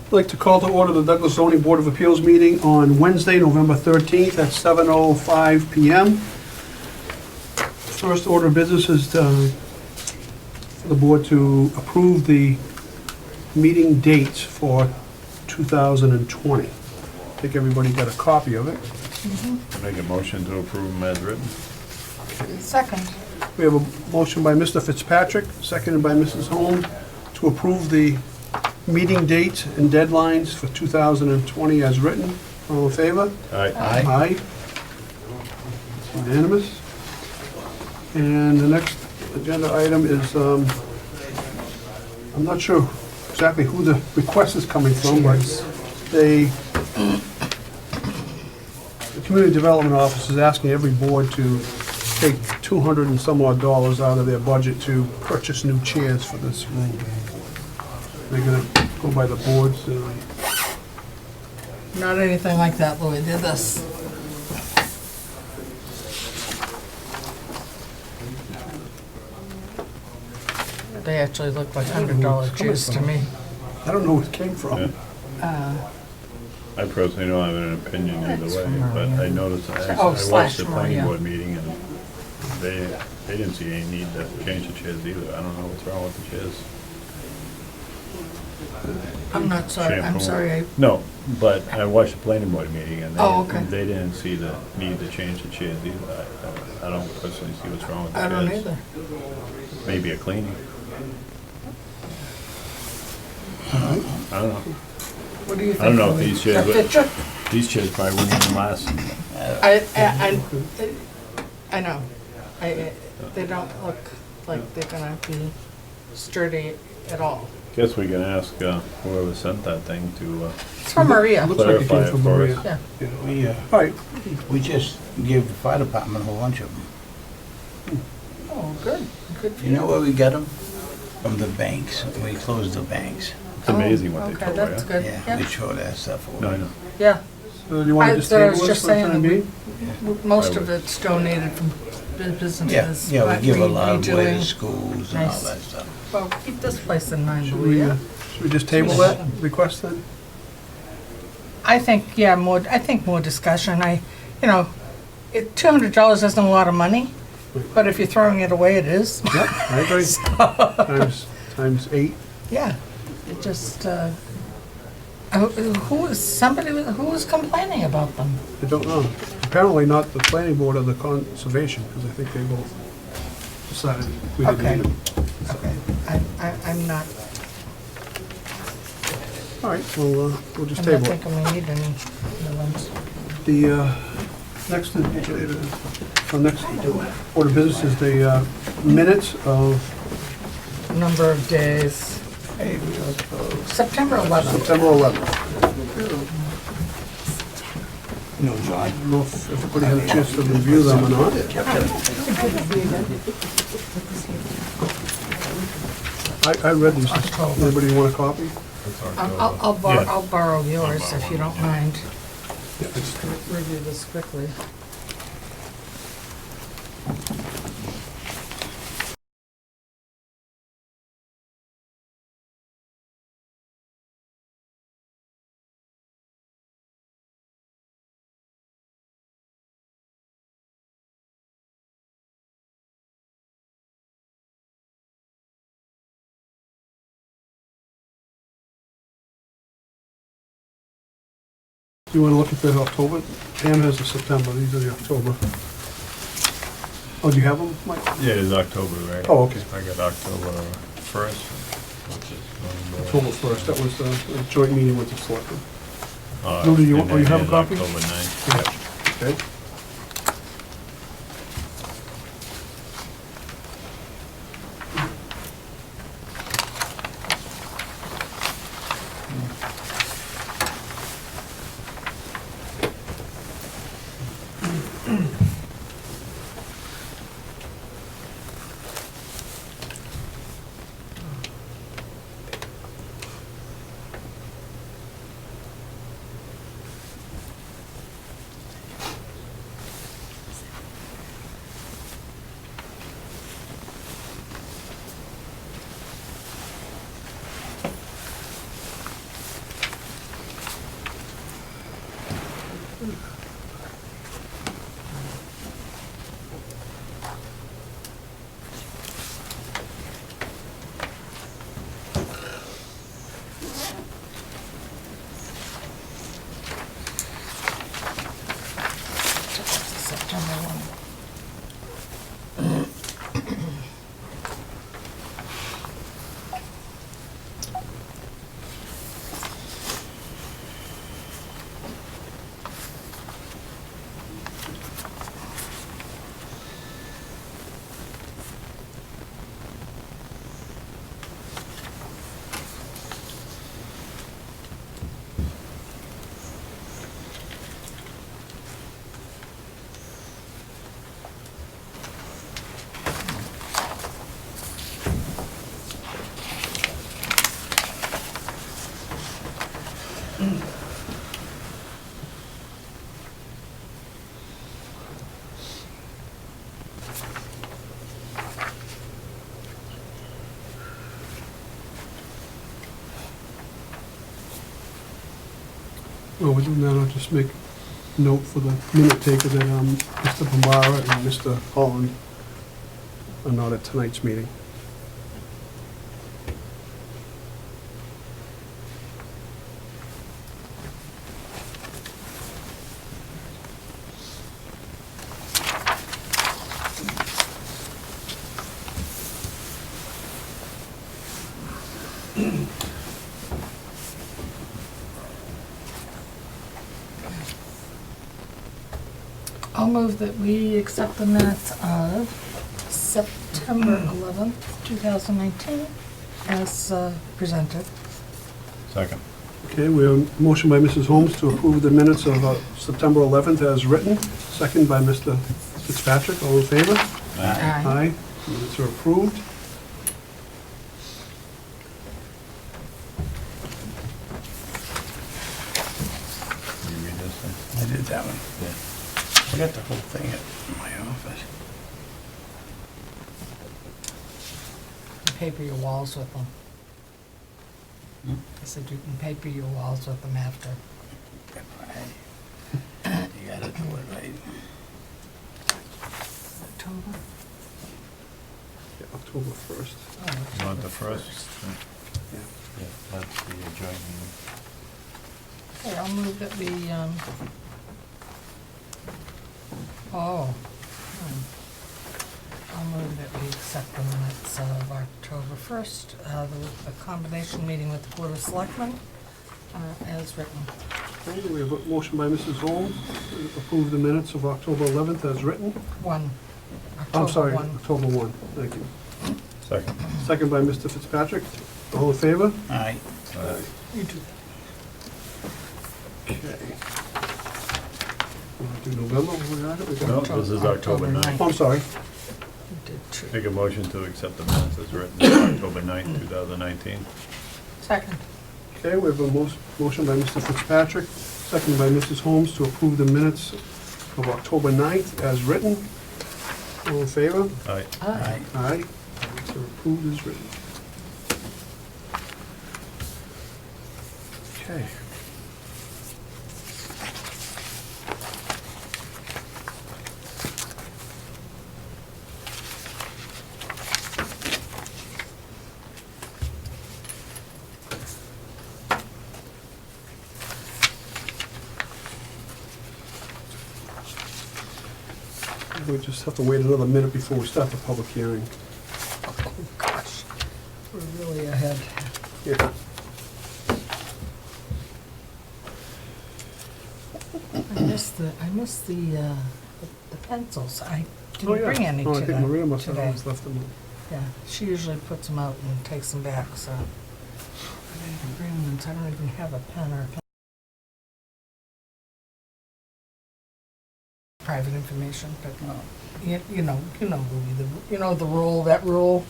I'd like to call to order the Douglas Zoning Board of Appeals meeting on Wednesday, November 13th at 7:05 PM. First order of business is for the board to approve the meeting dates for 2020. I think everybody got a copy of it. Make a motion to approve them as written. Second. We have a motion by Mr. Fitzpatrick, seconded by Mrs. Holmes, to approve the meeting dates and deadlines for 2020 as written. All in favor? Aye. Aye. It's unanimous. And the next agenda item is, I'm not sure exactly who the request is coming from, but the Community Development Office is asking every board to take $200 and some odd dollars out of their budget to purchase new chairs for this room. They're gonna go by the boards. Not anything like that, Louis, did this. They actually look like $100 chairs to me. I don't know where it came from. I personally don't have an opinion either That's way, from but Maria. I noticed, I Oh, watched slash the planning Maria. board meeting and they didn't see any need to change the chairs either. I don't know what's wrong with the chairs. I'm not sorry, I'm Shampoo. sorry, No, but I watched the planning board meeting and Oh, okay. they didn't see the need to change the chairs either. I don't personally see what's wrong with the I chairs. don't either. Maybe a cleaning. I don't know. What do you think? I don't know if Louis? these chairs, That fit you? these chairs probably wouldn't even last. I know. They don't look like they're gonna be sturdy at all. Guess we can ask whoever sent that thing to It's from Maria. Looks like it clarify came it from for Maria. us. Yeah. All right, We just gave the fire department a whole bunch of them. Oh, good, good for You know where we got them? From the banks. We closed the banks. It's amazing what they Okay, throw that's away. good, Yeah, we yeah, throw that stuff away. No, I know. yeah. so do you want to just I was table this just for the saying time that being? Most I of would. it's donated from businesses. Yeah, but we give a lot away to redoing- schools and all Nice. that stuff. Well, keep this place in mind, Should Louis, we, yeah? should we just table that request then? I think, yeah, more discussion. $200 isn't a lot of money, but if you're throwing it away, it is. Yep, I agree. Times 8. Yeah, it just, who was complaining about them? I don't know. Apparently not the planning board or the conservation, because I think they both decided we didn't Okay. need them. Okay, I'm not, All right, well, we'll just I'm not table it. thinking we need any new ones. The next order of business is the minutes of Number of days. September 11th. September 11th. No, John. I don't know if everybody had a chance to review them or not. I read these. Anybody want a copy? I'll borrow yours if you don't mind. Yeah, it's- Review this quickly. Do you want to look at the October? Pam has the September, these are the October. Oh, do you have them, Mike? Yeah, it's October, right? Oh, okay. I got October 1st. October 1st, that was the joint meeting with the selectmen. Uh, Lou, do you- and oh, you then have a it's copy? October 9th. Okay. September 1. Well, we're doing that, I'll just make note for the minute taker that Mr. Bombara and Mr. Holland are not at tonight's meeting. I'll move that we accept the minutes of September 11th, 2019, as presented. Second. Okay, we have a motion by Mrs. Holmes to approve the minutes of September 11th as written, second by Mr. Fitzpatrick. All in favor? Aye. Aye. Minutes are approved. You read this thing? I did that one. Yeah. I got the whole thing at my office. You paper your walls with them. Hmm? I said you can paper your walls with them after. You gotta do it right. October? Yeah, October 1st. Oh, You want October the first? Yeah. Yeah, that's the joint meeting. Okay, I'll move that we, I'll move that we accept the minutes of October 1st, the combination meeting with the Board of Selectmen, as written. Okay, we have a motion by Mrs. Holmes to approve the minutes of October 11th as written. One. I'm sorry, October 1. October 1, thank you. Second. Second by Mr. Fitzpatrick. All in favor? Aye. Aye. You do. Okay. Want to do November? We got it? We got No, it. this is October 9th. Oh, I'm sorry. You did two. Make a motion to accept the minutes as written, October 9th, 2019. Second. Okay, we have a motion by Mr. Fitzpatrick, second by Mrs. Holmes to approve the minutes of October 9th as written. All in favor? Aye. Aye. Aye. Minutes are approved as written. Okay. We just have to wait another minute before we start the public hearing. Oh, gosh. We're really ahead. Yeah. I missed the pencils. I Oh, didn't yeah. bring any Oh, I think Maria must have today. always left them. Yeah, she usually puts them out and takes them back, so. I didn't even bring them, so I don't even have a pen or a pen. Private information, but you know, the rule, that rule,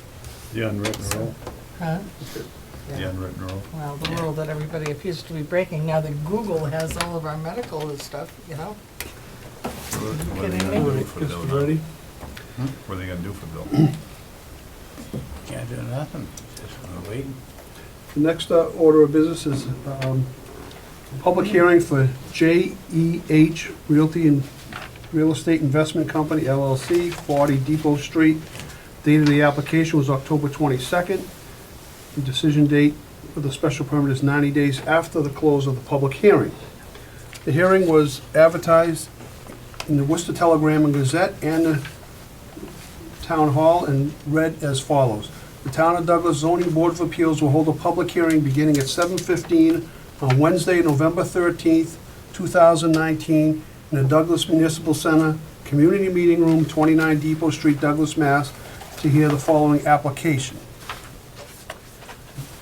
The unwritten rule, huh? the Yeah. unwritten rule. Well, the rule that everybody appears to be breaking now that Google has all of our medical and stuff, you know? What are they kidding gonna me? All do right, for guess Bill we're now? ready. What are they gonna do for Bill? Can't do nothing, just gonna wait. The next order of business is Public hearing for JEH Realty and Real Estate Investment Company LLC, 40 Depot Street. Date of the application was October 22nd. The decision date for the special permit is 90 days after the close of the public hearing. The hearing was advertised in the Worcester Telegram and Gazette and the Town Hall and read as follows. The Town of Douglas Zoning Board of Appeals will hold a public hearing beginning at 7:15 on Wednesday, November 13th, 2019, in the Douglas Municipal Center, Community Meeting Room, 29 Depot Street, Douglas, Mass., to hear the following application.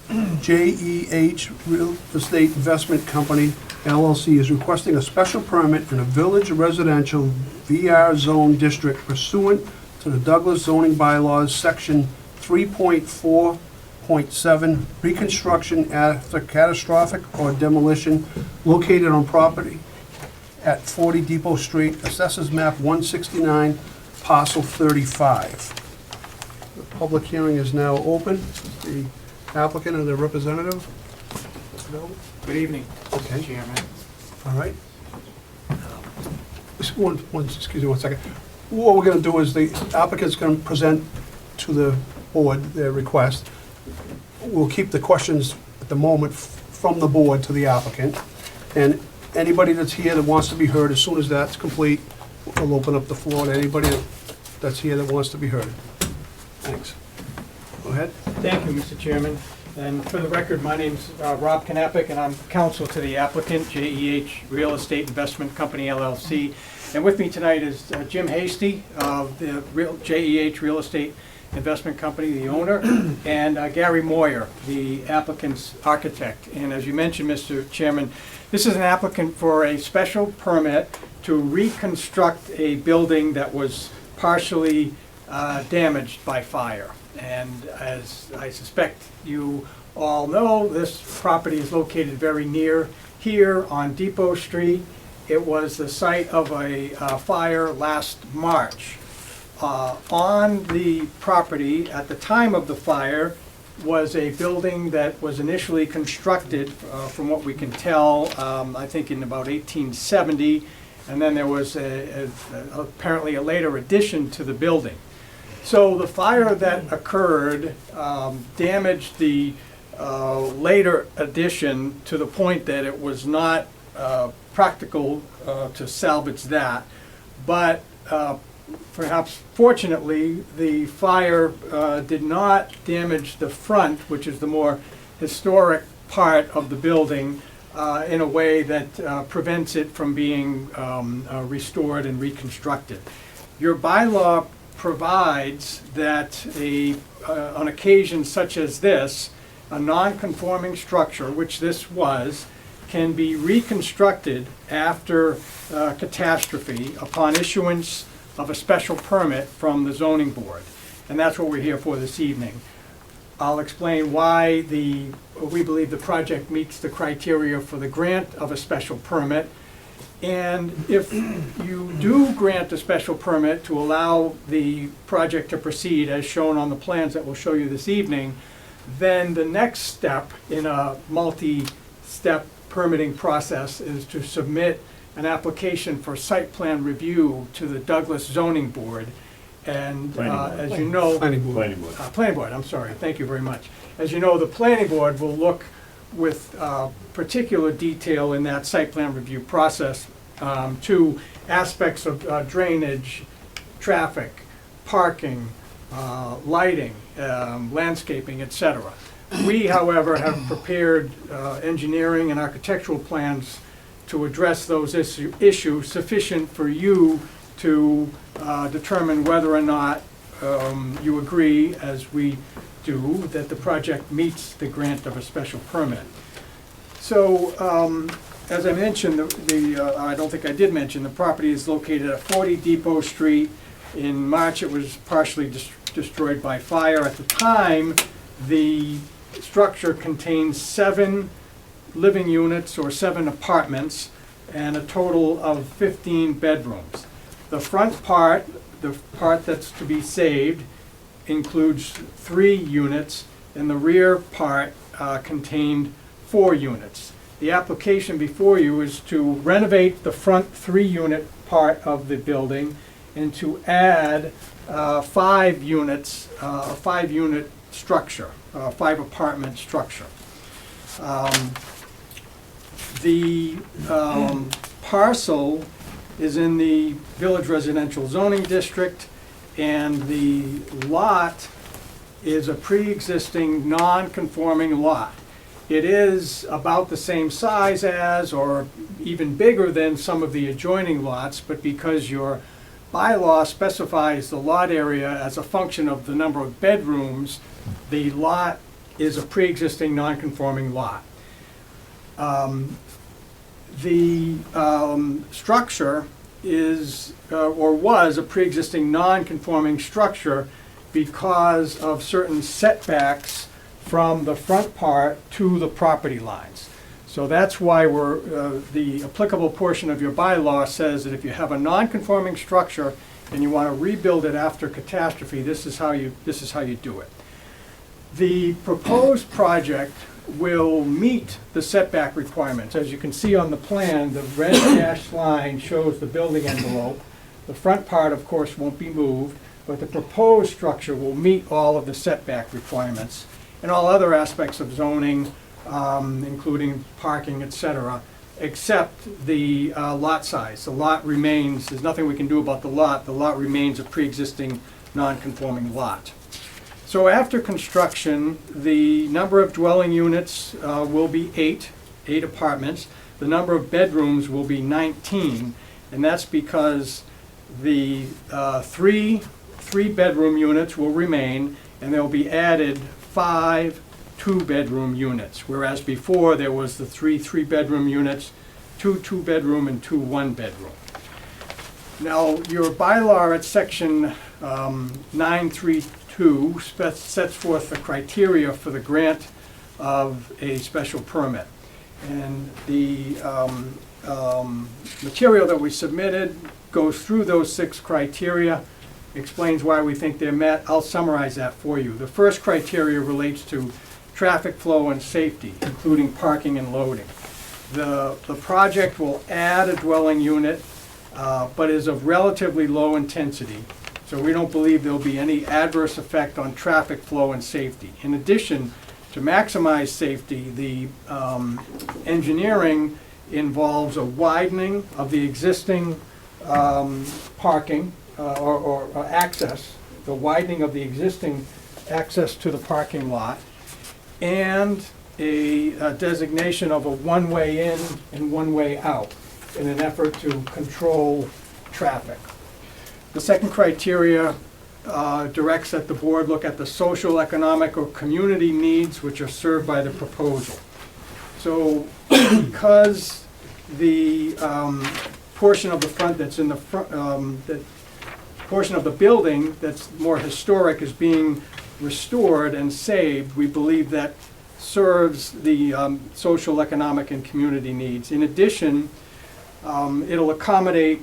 JEH Real Estate Investment Company LLC is requesting a special permit in a village residential VR zone district pursuant to the Douglas zoning bylaws, section 3.4.7, reconstruction after catastrophic or demolition located on property at 40 Depot Street, Assessors Map 169, parcel 35. The public hearing is now open. The applicant and the representative available? Good evening, Okay. Mr. Chairman. All right. Excuse me one second. What we're gonna do is the applicant's gonna present to the board their request. We'll keep the questions at the moment from the board to the applicant. And anybody that's here that wants to be heard, as soon as that's complete, we'll open up the floor to anybody that's here that wants to be heard. Thanks. Go ahead. Thank you, Mr. Chairman. And for the record, my name's Rob Knappich, and I'm counsel to the applicant, JEH Real Estate Investment Company LLC. And with me tonight is Jim Hasty of the JEH Real Estate Investment Company, the owner, and Gary Moyer, the applicant's architect. And as you mentioned, Mr. Chairman, this is an applicant for a special permit to reconstruct a building that was partially damaged by fire. And as I suspect you all know, this property is located very near here on Depot Street. It was the site of a fire last March. On the property at the time of the fire was a building that was initially constructed, from what we can tell, I think in about 1870, and then there was apparently a later addition to the building. So the fire that occurred damaged the later addition to the point that it was not practical to salvage that. But perhaps fortunately, the fire did not damage the front, which is the more historic part of the building, in a way that prevents it from being restored and reconstructed. Your bylaw provides that on occasions such as this, a non-conforming structure, which this was, can be reconstructed after catastrophe upon issuance of a special permit from the zoning board. And that's what we're here for this evening. I'll explain why we believe the project meets the criteria for the grant of a special permit. And if you do grant a special permit to allow the project to proceed as shown on the plans that we'll show you this evening, then the next step in a multi-step permitting process is to submit an application for site plan review to the Douglas Zoning Board. And as you know, Planning board. Planning board. Planning Board, I'm sorry, thank you very much. As you know, the Planning Board will look with particular detail in that site plan review process to aspects of drainage, traffic, parking, lighting, landscaping, etc. We, however, have prepared engineering and architectural plans to address those issues sufficient for you to determine whether or not you agree, as we do, that the project meets the grant of a special permit. So, as I mentioned, I don't think I did mention, the property is located at 40 Depot Street. In March, it was partially destroyed by fire. At the time, the structure contains 7 living units or 7 apartments and a total of 15 bedrooms. The front part, the part that's to be saved, includes 3 units, and the rear part contained 4 units. the application before you is to renovate the front 3-unit part of the building and to add 5 units, a 5-unit structure, 5-apartment structure. The parcel is in the Village Residential Zoning District, and the lot is a pre-existing non-conforming lot. It is about the same size as, or even bigger than, some of the adjoining lots, but because your bylaw specifies the lot area as a function of the number of bedrooms, the lot is a pre-existing non-conforming lot. The structure is, or was, a pre-existing non-conforming structure because of certain setbacks from the front part to the property lines. So that's why the applicable portion of your bylaw says that if you have a non-conforming structure and you want to rebuild it after catastrophe, this is how you do it. The proposed project will meet the setback requirements. As you can see on the plan, the red dashed line shows the building envelope. The front part, of course, won't be moved, but the proposed structure will meet all of the setback requirements and all other aspects of zoning, including parking, etc., except the lot size. The lot remains, there's nothing we can do about the lot. The lot remains a pre-existing non-conforming lot. So after construction, the number of dwelling units will be 8 apartments. The number of bedrooms will be 19, and that's because the 3 bedroom units will remain, and there will be added 5 2-bedroom units, whereas before there was the 3 3-bedroom units, 2 2-bedroom, and 2 1-bedroom. Now, your bylaw at section 932 sets forth the criteria for the grant of a special permit. And the material that we submitted goes through those 6 criteria, explains why we think they're met. I'll summarize that for you. The first criteria relates to traffic flow and safety, including parking and loading. The project will add a dwelling unit, but is of relatively low intensity, so we don't believe there'll be any adverse effect on traffic flow and safety. In addition, to maximize safety, the engineering involves a widening of the existing parking or access, the widening of the existing access to the parking lot, and a designation of a one-way in and one-way out in an effort to control traffic. The second criteria directs that the board look at the social, economic, or community needs which are served by the proposal. So because the portion of the front that's in the front, that portion of the building that's more historic is being restored and saved, we believe that serves the social, economic, and community needs. In addition, it'll accommodate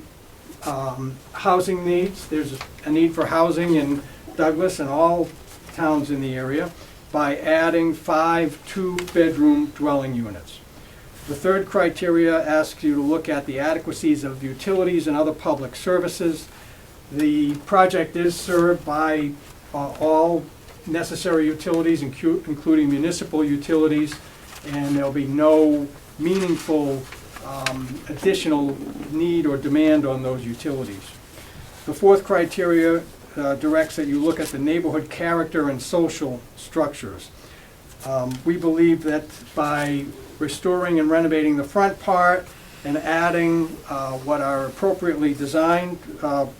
housing needs. There's a need for housing in Douglas and all towns in the area by adding 5 2-bedroom dwelling units. The third criteria asks you to look at the adequacies of utilities and other public services. The project is served by all necessary utilities, including municipal utilities, and there'll be no meaningful additional need or demand on those utilities. The fourth criteria directs that you look at the neighborhood character and social structures. We believe that by restoring and renovating the front part and adding what are appropriately designed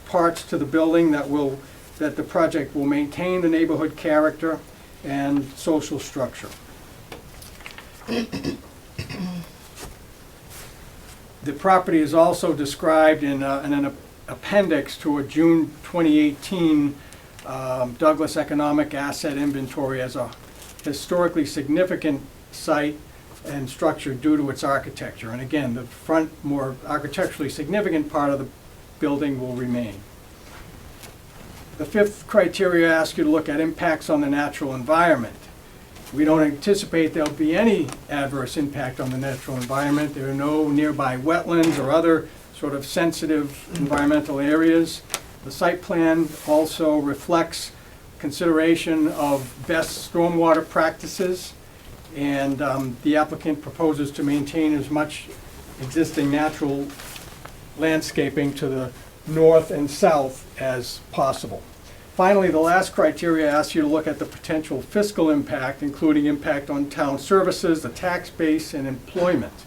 parts to the building, that the project will maintain the neighborhood character and social structure. The property is also described in an appendix to a June 2018 Douglas Economic Asset Inventory as a historically significant site and structure due to its architecture. And again, the front, more architecturally significant part of the building will remain. The fifth criteria asks you to look at impacts on the natural environment. We don't anticipate there'll be any adverse impact on the natural environment. There are no nearby wetlands or other sort of sensitive environmental areas. The site plan also reflects consideration of best stormwater practices, and the applicant proposes to maintain as much existing natural landscaping to the north and south as possible. Finally, the last criteria asks you to look at the potential fiscal impact, including impact on town services, the tax base, and employment.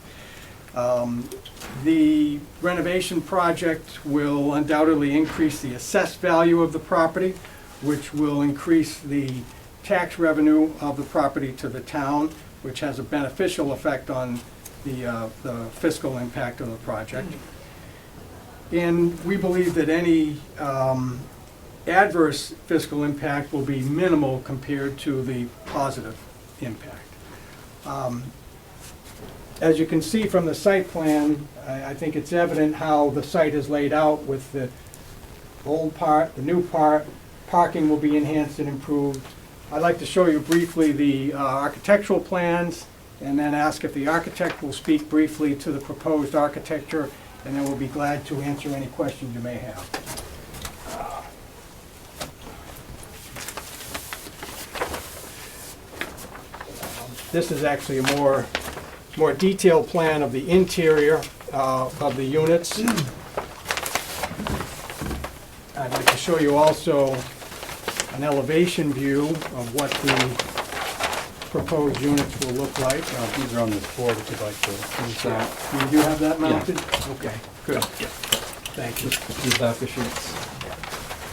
The renovation project will undoubtedly increase the assessed value of the property, which will increase the tax revenue of the property to the town, which has a beneficial effect on the fiscal impact of the project. And we believe that any adverse fiscal impact will be minimal compared to the positive impact. As you can see from the site plan, I think it's evident how the site is laid out with the old part, the new part. Parking will be enhanced and improved. I'd like to show you briefly the architectural plans and then ask if the architect will speak briefly to the proposed architecture, and then we'll be glad to answer any questions you may have. This is actually a more detailed plan of the interior of the units. I'd like to show you also an elevation view of what the proposed units will look like. These are on this board if you'd like to use that. You do have that mounted? Okay, good. Yeah. Thank you. These are the sheets.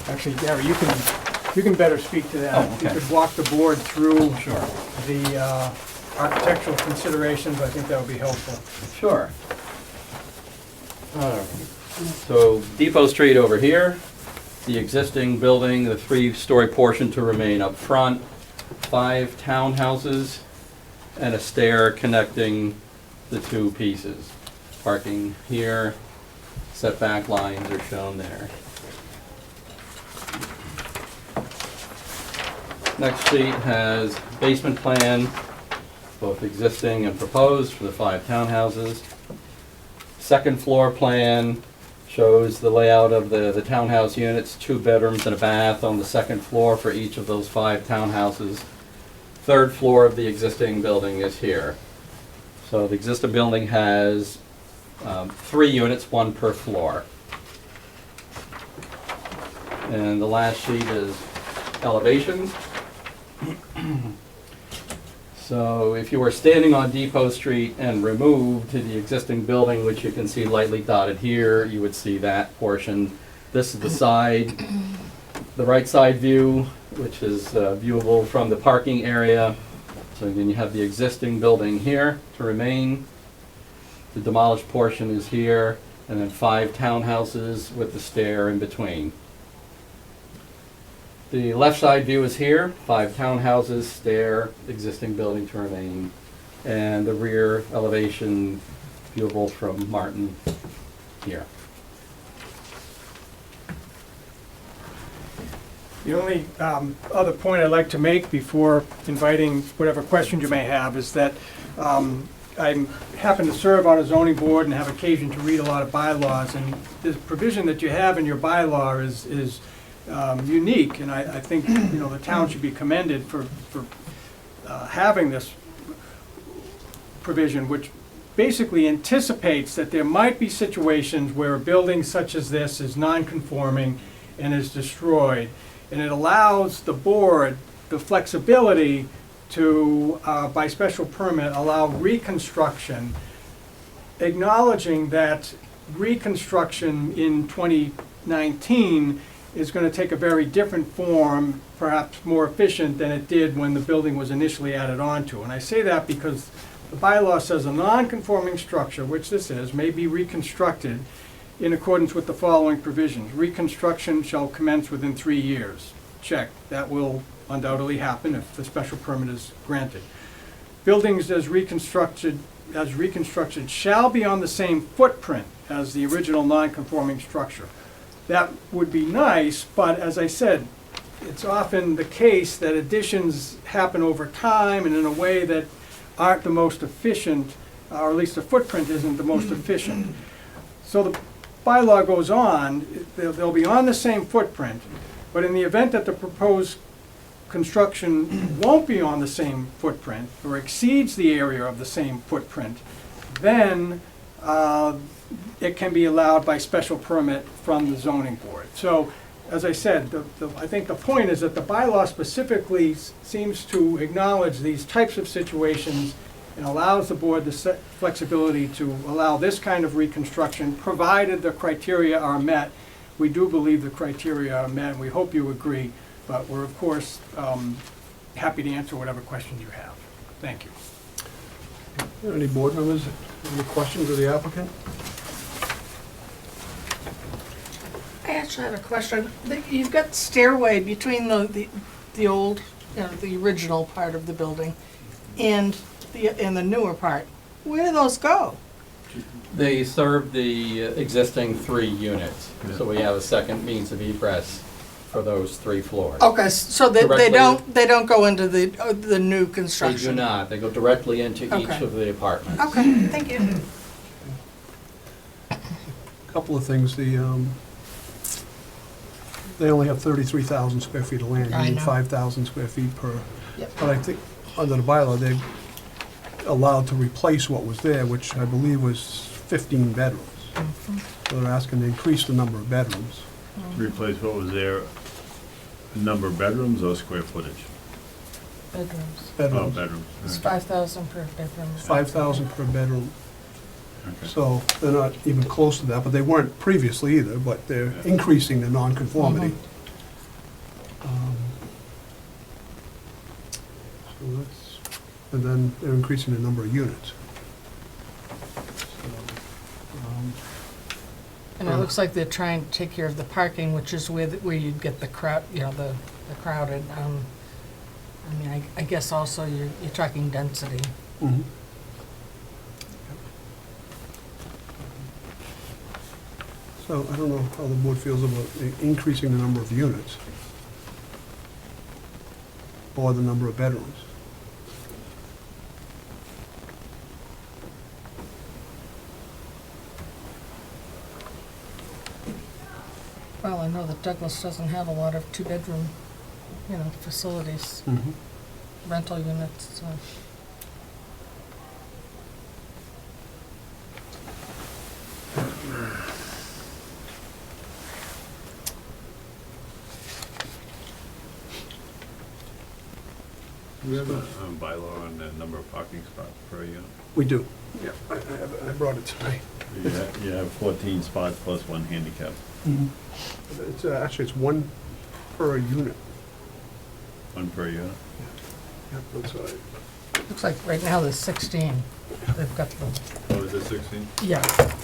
Actually, Gary, you can better speak to that. Oh, okay. You could walk the board through Sure. the architectural considerations. I think that would be helpful. Sure. All right. So Depot Street over here, the existing building, the 3-story portion to remain up front, 5 townhouses, and a stair connecting the 2 pieces. Parking here, setback lines are shown there. Next sheet has basement plan, both existing and proposed for the 5 townhouses. Second floor plan shows the layout of the townhouse units, 2 bedrooms and a bath on the second floor for each of those 5 townhouses. Third floor of the existing building is here. So the existing building has 3 units, 1 per floor. And the last sheet is elevation. So if you were standing on Depot Street and removed to the existing building, which you can see lightly dotted here, you would see that portion. This is the side, the right side view, which is viewable from the parking area. So again, you have the existing building here to remain. The demolished portion is here, and then 5 townhouses with the stair in between. The left side view is here, 5 townhouses, stair, existing building to remain, and the rear elevation viewable from Martin here. The only other point I'd like to make before inviting whatever questions you may have is that I happen to serve on a zoning board and have occasion to read a lot of bylaws, and the provision that you have in your bylaw is unique, and I think the town should be commended for having this provision, which basically anticipates that there might be situations where a building such as this is non-conforming and is destroyed, and it allows the board the flexibility to, by special permit, allow reconstruction, acknowledging that reconstruction in 2019 is going to take a very different form, perhaps more efficient than it did when the building was initially added onto. And I say that because the bylaw says a non-conforming structure, which this is, may be reconstructed in accordance with the following provisions. Reconstruction shall commence within 3 years. Check. That will undoubtedly happen if the special permit is granted. Buildings as reconstructed shall be on the same footprint as the original non-conforming structure. That would be nice, but as I said, it's often the case that additions happen over time and in a way that aren't the most efficient, or at least the footprint isn't the most efficient. So the bylaw goes on, they'll be on the same footprint, but in the event that the proposed construction won't be on the same footprint or exceeds the area of the same footprint, then it can be allowed by special permit from the zoning board. So, as I said, I think the point is that the bylaw specifically seems to acknowledge these types of situations and allows the board the flexibility to allow this kind of reconstruction, provided the criteria are met. We do believe the criteria are met, and we hope you agree, but we're, of course, happy to answer whatever questions you have. Thank you. Any board members, any questions of the applicant? I actually had a question. You've got stairway between the old, the original part of the building and the newer part. Where do those go? They serve the existing 3 units, so we have a second means of egress for those 3 floors. Okay, so they don't go into the new They construction? do not, they go directly into each Okay. of the apartments. Okay, thank you. Couple of things, they only have 33,000 square feet of land, I you need know. 5,000 square feet per. Yep. But I think, under the bylaw, they're allowed to replace what was there, which I believe was 15 bedrooms. So they're asking to increase the number of bedrooms. Replace what was there, number of bedrooms or square footage? Bedrooms. Oh, Bedrooms, bedrooms. It's Okay. 5,000 per bedroom. 5,000 per bedroom. Okay. So they're not even close to that, but they weren't previously either, but they're increasing the nonconformity. So that's, and then they're increasing the number of units. So, And it looks like they're trying to take care of the parking, which is where you'd get the crowd, the crowded. I mean, I guess also you're talking density. mhm. So I don't know how the board feels about increasing the number of units or the number of bedrooms. Well, I know that Douglas doesn't have a lot of 2-bedroom, facilities, rental units, so. Do we have a bylaw on the number of parking spots per unit? We do. Yeah, I have it. I brought it tonight. You have 14 spots plus 1 handicap. It's, actually, it's 1 per unit. 1 per unit? Yep, that's right. Looks like right now there's 16. They've got the, Oh, is it 16? yeah,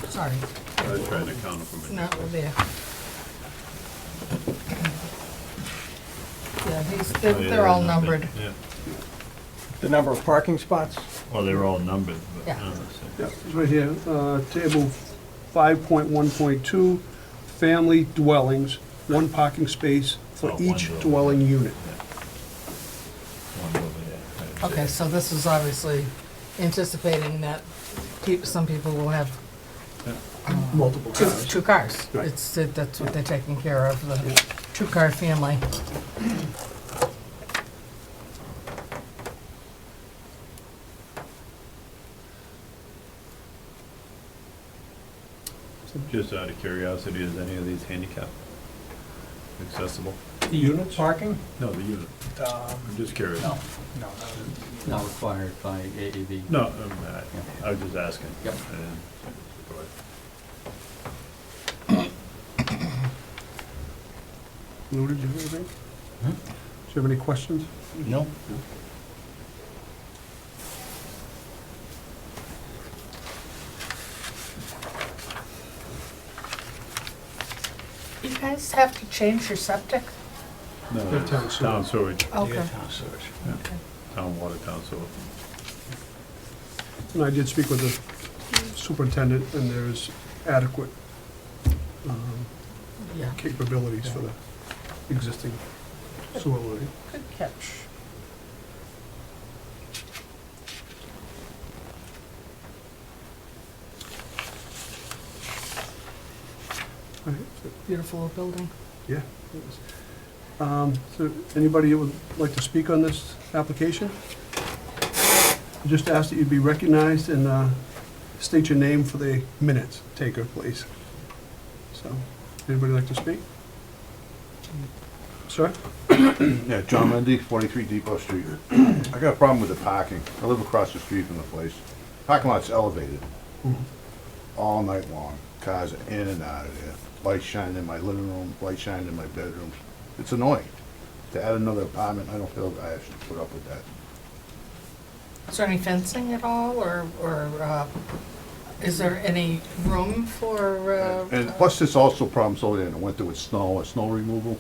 sorry, I was trying to count it from not it. there. Yeah, Oh, yeah, they're all numbered. Yeah. The number of parking spots? Well, they were all numbered, but. Yeah. Yeah, it's right here, table 5.1.2, family dwellings, 1 parking space for Oh, one each building. dwelling unit. One over there. Okay, so this is obviously anticipating that some people will have Multiple cars. two cars. Right. That's what they're taking care of, the 2-car family. Just out of curiosity, is any of these handicap accessible? The Units? Parking? No, the unit. I'm just curious. No. Not required by AAB. No, I was just asking. Yep. I didn't- go ahead. Lou, did you have anything? Hmm? Do you have any questions? No? You guys have to change your septic? No, Yeah, town it's sewer. town sewage, Okay. Town sewage. town water, town sewer. And I did speak with the superintendent, and there's adequate Yeah. capabilities for the existing sewer line. Good catch. All right, so- Beautiful building. Yeah. it is. So anybody who would like to speak on this application? Just ask that you be recognized and state your name for the minutes taker, please. So, anybody like to speak? Sir? Yeah, John Mendy, 43 Depot Street. I got a problem with the parking. I live across the street from the place. Parking lot's elevated all night long. Cars are in and out of there. Lights shining in my living room, lights shining in my bedroom. It's annoying. To add another apartment, I don't feel I should put up with that. Is there any fencing at all, or is there any room for? And plus, there's also problems over there in the winter with snow removal,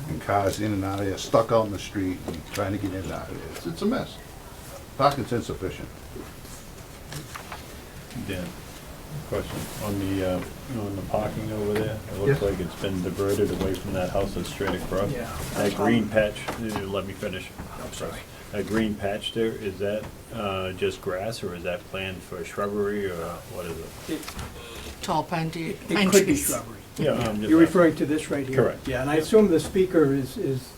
and cars in and out of there, stuck out in the street, and trying to get in and out of there. It's a mess. Parking's insufficient. Dan, question, on the parking over there, it looks Yes. like it's been diverted away from that house that's straight across. Yeah. That green patch, let me finish. I'm sorry. That green patch there, is that just grass, or is that planned for shrubbery, or what is it? Tall pine tree. It could be shrubbery. Yeah, I'm just. You're referring to this right here? Correct. Yeah, and I assume the speaker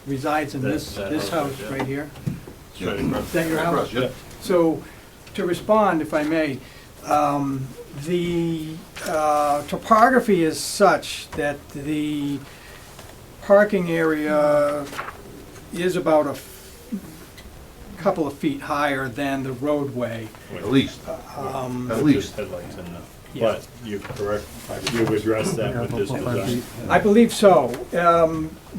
resides in this That house house, yeah. right here? Straight across. Is that your house? Yeah. So, to respond, if I may, the topography is such that the parking area is about a couple of feet higher than the roadway. At least. Um, At With least. just headlights in there. Yeah. But you're correct, you've addressed that with this design. I believe so.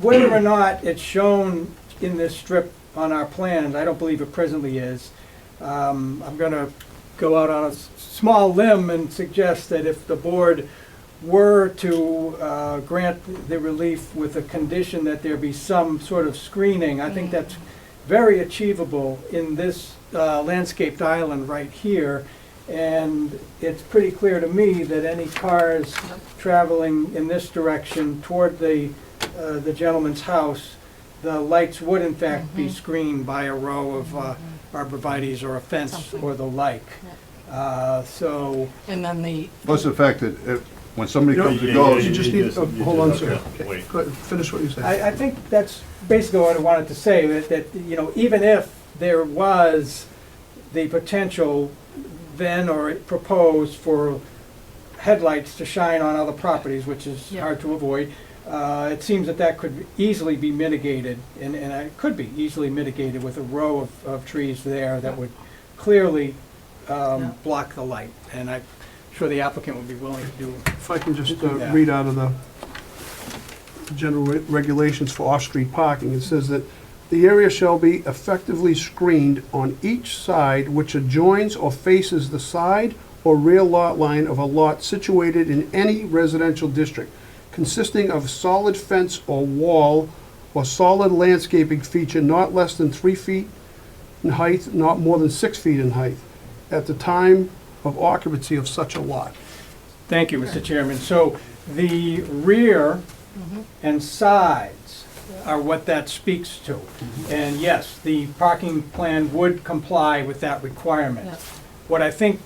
Whether or not it's shown in this strip on our plans, I don't believe it presently is. I'm going to go out on a small limb and suggest that if the board were to grant the relief with a condition that there be some sort of screening, I think that's very achievable in this landscaped island right here. And it's pretty clear to me that any cars traveling in this direction toward the gentleman's house, the lights would in fact be screened by a row of arborvitaes or a fence Something. or the like. So, And then the, Plus the fact that when somebody No, comes and You goes, just need, you hold on, just- sir. okay, Okay, wait. go ahead, finish what you said. I think that's basically what I wanted to say, that, you know, even if there was the potential then or proposed for headlights to shine on other properties, which is Yeah. hard to avoid, it seems that that could easily be mitigated, and it could be easily mitigated with a row of trees there that would clearly Yeah. block the light. And I'm sure the applicant would be willing to do. If I can just Do that. read out of the general regulations for off-street parking, it says that the area shall be effectively screened on each side which adjoins or faces the side or rear lot line of a lot situated in any residential district, consisting of solid fence or wall or solid landscaping feature not less than 3 feet in height, not more than 6 feet in height, at the time of occupancy of such a lot. Thank you, Mr. Chairman. So the rear and sides are what that speaks to. And yes, the parking plan would comply with that requirement. Yeah. What I think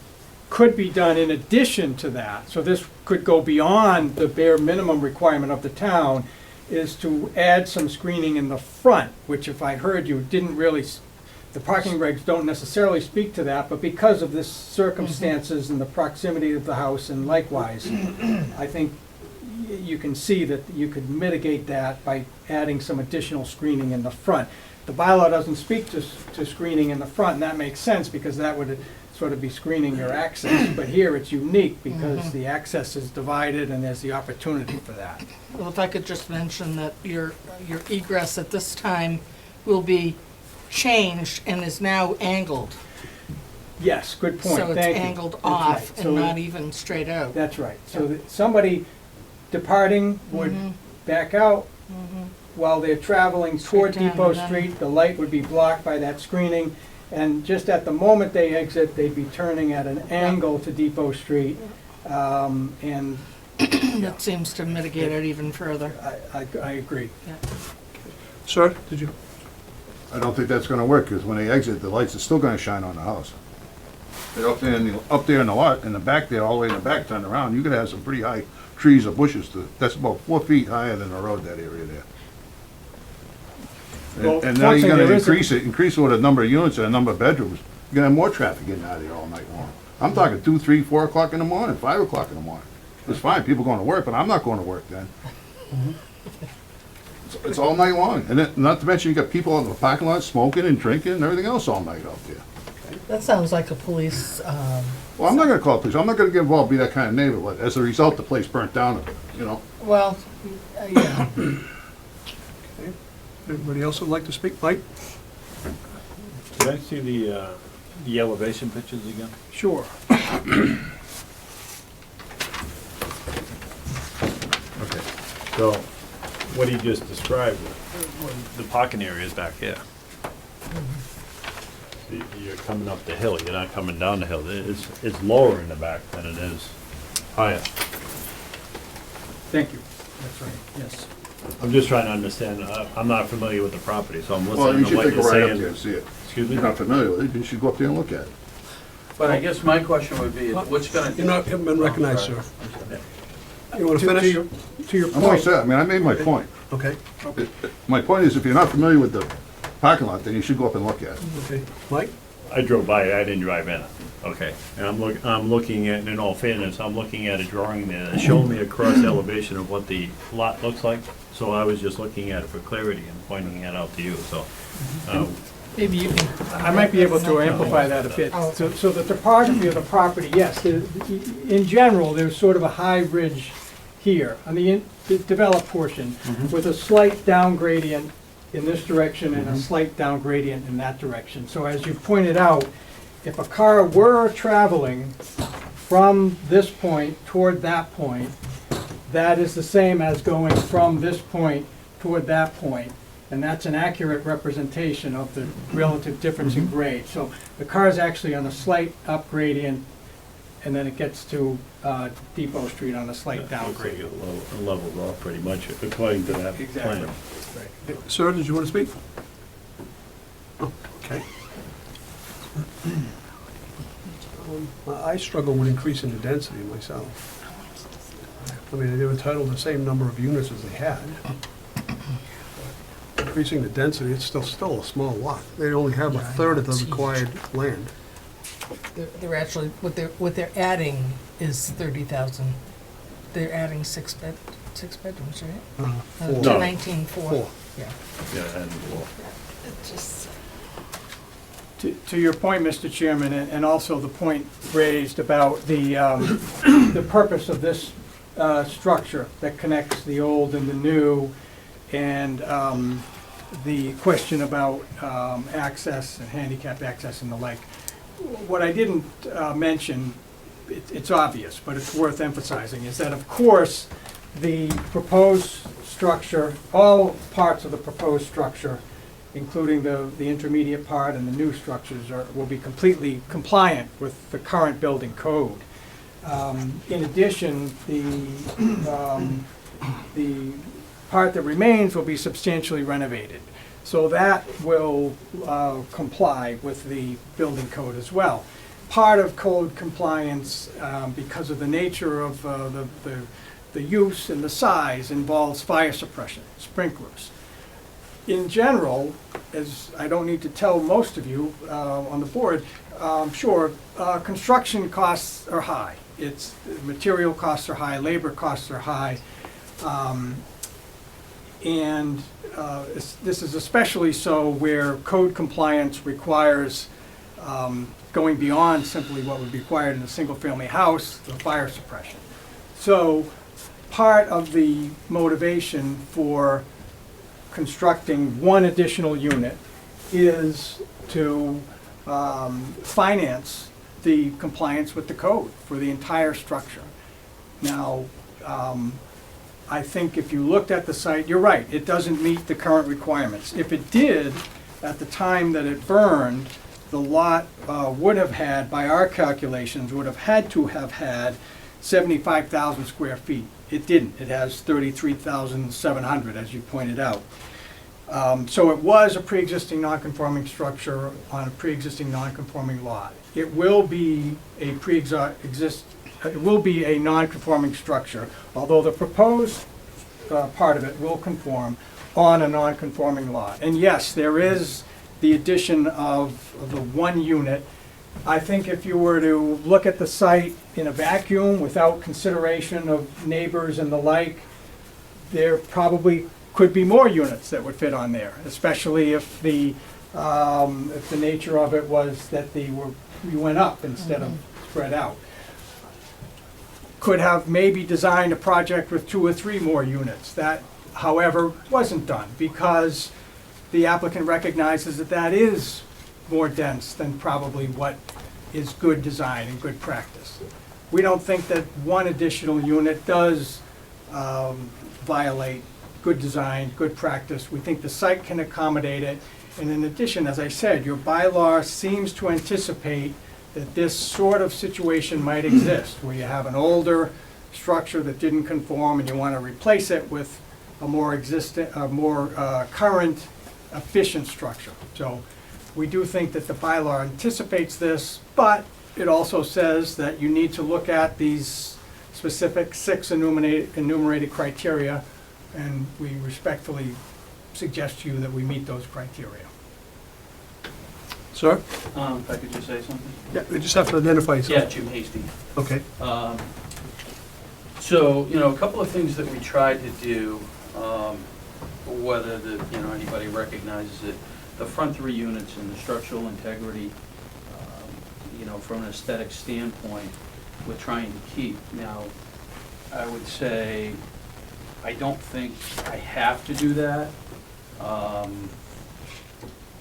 could be done in addition to that, so this could go beyond the bare minimum requirement of the town, is to add some screening in the front, which if I heard you, didn't really, the parking regs don't necessarily speak to that, but because of the circumstances and the proximity of the house and likewise, I think you can see that you could mitigate that by adding some additional screening in the front. The bylaw doesn't speak to screening in the front, and that makes sense because that would sort of be screening your access. But here it's unique because the access is divided and there's the opportunity for that. well, if I could just mention that your egress at this time will be changed and is now angled. Yes, good point, So it's thank you. angled That's off right. and So not even straight out. That's right. So that somebody departing would back out while they're traveling toward Straight down Depot and then- Street. The light would be blocked by that screening. And just at the moment they exit, they'd be turning at an angle to Depot Street. And That seems to mitigate it even further. I agree. Sir, did you? I don't think that's gonna work, because when they exit, the lights are still gonna shine on the house. They're up there in the lot, in the back there, all the way in the back, turned around, you're gonna have some pretty high trees or bushes that's about 4 feet higher than the road, that area there. Well, And now you're gonna fortunately, increase with a number of units and a number of bedrooms, you're gonna have more traffic getting out of there all night long. I'm talking 2, 3, 4 o'clock in the morning, 5 o'clock in the morning. It's fine, people going to work, but I'm not going to work then. It's all night long, and then, not to mention, you got people in the parking lot smoking and drinking and everything else all night out there. That sounds like a police, Well, I'm not gonna call the police, I'm not gonna get involved, be that kind of neighbor, but as a result, the place burnt down, you know? well, yeah. Anybody else would like to speak? Mike? Can I see the elevation pictures again? sure. Okay. So, what he just described, the parking area is back here. You're coming up the hill, you're not coming down the hill. It's lower in the back than it is higher. Thank you. That's right, yes. I'm just trying to understand, I'm not familiar with the property, so I'm Well, you listening to should what take a you're ride up saying. there and see it. Excuse If me? you're not familiar with it, you should go up there and look at it. But I guess my question would be, what's gonna... You're not, haven't been recognized, sir. You want to To finish? your I'm all point, set, I mean, I made my point. Okay, My point is, if you're not familiar with the parking lot, then you should go up and look at it. okay. Mike? I drove by it, I didn't drive in it. Okay. And I'm looking at, in all fairness, I'm looking at a drawing there that showed me a cross elevation of what the lot looks like. So I was just looking at it for clarity and pointing it out to you, so. Maybe you can. I might be able to amplify that a bit. So the topography of the property, yes, in general, there's sort of a high ridge here on the developed portion with a slight down gradient in this direction and a slight down gradient in that direction. So as you pointed out, if a car were traveling from this point toward that point, that is the same as going from this point toward that point. And that's an accurate representation of the relative difference in grade. So the car is actually on a slight up gradient, and then it gets to Depot Street on a slight down Looks like gradient. it levels off pretty much according to that Exactly. plan. Sir, did you want to speak? Oh, okay. I struggle with increasing the density myself. I mean, they were entitled to the same number of units as they had. Increasing the density, it's still a small lot. They only have a third of the required land. They're actually, what they're adding is 30,000. They're adding six bedrooms, right? Four. No. 19.4. Four. Yeah. Yeah, and well, It just, To your point, Mr. Chairman, and also the point raised about the purpose of this structure that connects the old and the new, and the question about access and handicap access and the like. What I didn't mention, it's obvious, but it's worth emphasizing, is that of course the proposed structure, all parts of the proposed structure, including the intermediate part and the new structures, will be completely compliant with the current building code. In addition, the part that remains will be substantially renovated. So that will comply with the building code as well. Part of code compliance, because of the nature of the use and the size, involves fire suppression, sprinklers. In general, as I don't need to tell most of you on the board, sure, construction costs are high. Material costs are high, labor costs are high. This is especially so where code compliance requires going beyond simply what would be required in a single-family house, the fire suppression. So part of the motivation for constructing one additional unit is to finance the compliance with the code for the entire structure. Now, I think if you looked at the site, you're right, it doesn't meet the current requirements. If it did, at the time that it burned, the lot would have had, by our calculations, would have had to have had 75,000 square feet. It didn't. It has 33,700, as you pointed out. So it was a pre-existing non-conforming structure on a pre-existing non-conforming lot. It will be a it will be a non-conforming structure, although the proposed part of it will conform on a non-conforming lot. And yes, there is the addition of the one unit. I think if you were to look at the site in a vacuum without consideration of neighbors and the like, there probably could be more units that would fit on there, especially if the nature of it was that we went up instead of spread out. Could have maybe designed a project with 2 or 3 more units. That, however, wasn't done because the applicant recognizes that that is more dense than probably what is good design and good practice. We don't think that one additional unit does violate good design, good practice. We think the site can accommodate it. And in addition, as I said, your bylaw seems to anticipate that this sort of situation might exist, where you have an older structure that didn't conform and you want to replace it with a more current, efficient structure. So we do think that the bylaw anticipates this, but it also says that you need to look at these specific 6 enumerated criteria, and we respectfully suggest to you that we meet those criteria. Sir? If I could just say something? Yeah, you just have to identify Yeah, yourself. Jim Hasty. Okay. So, a couple of things that we tried to do, whether anybody recognizes it, the front 3 units and the structural integrity, from an aesthetic standpoint, we're trying to keep. Now, I would say, I don't think I have to do that.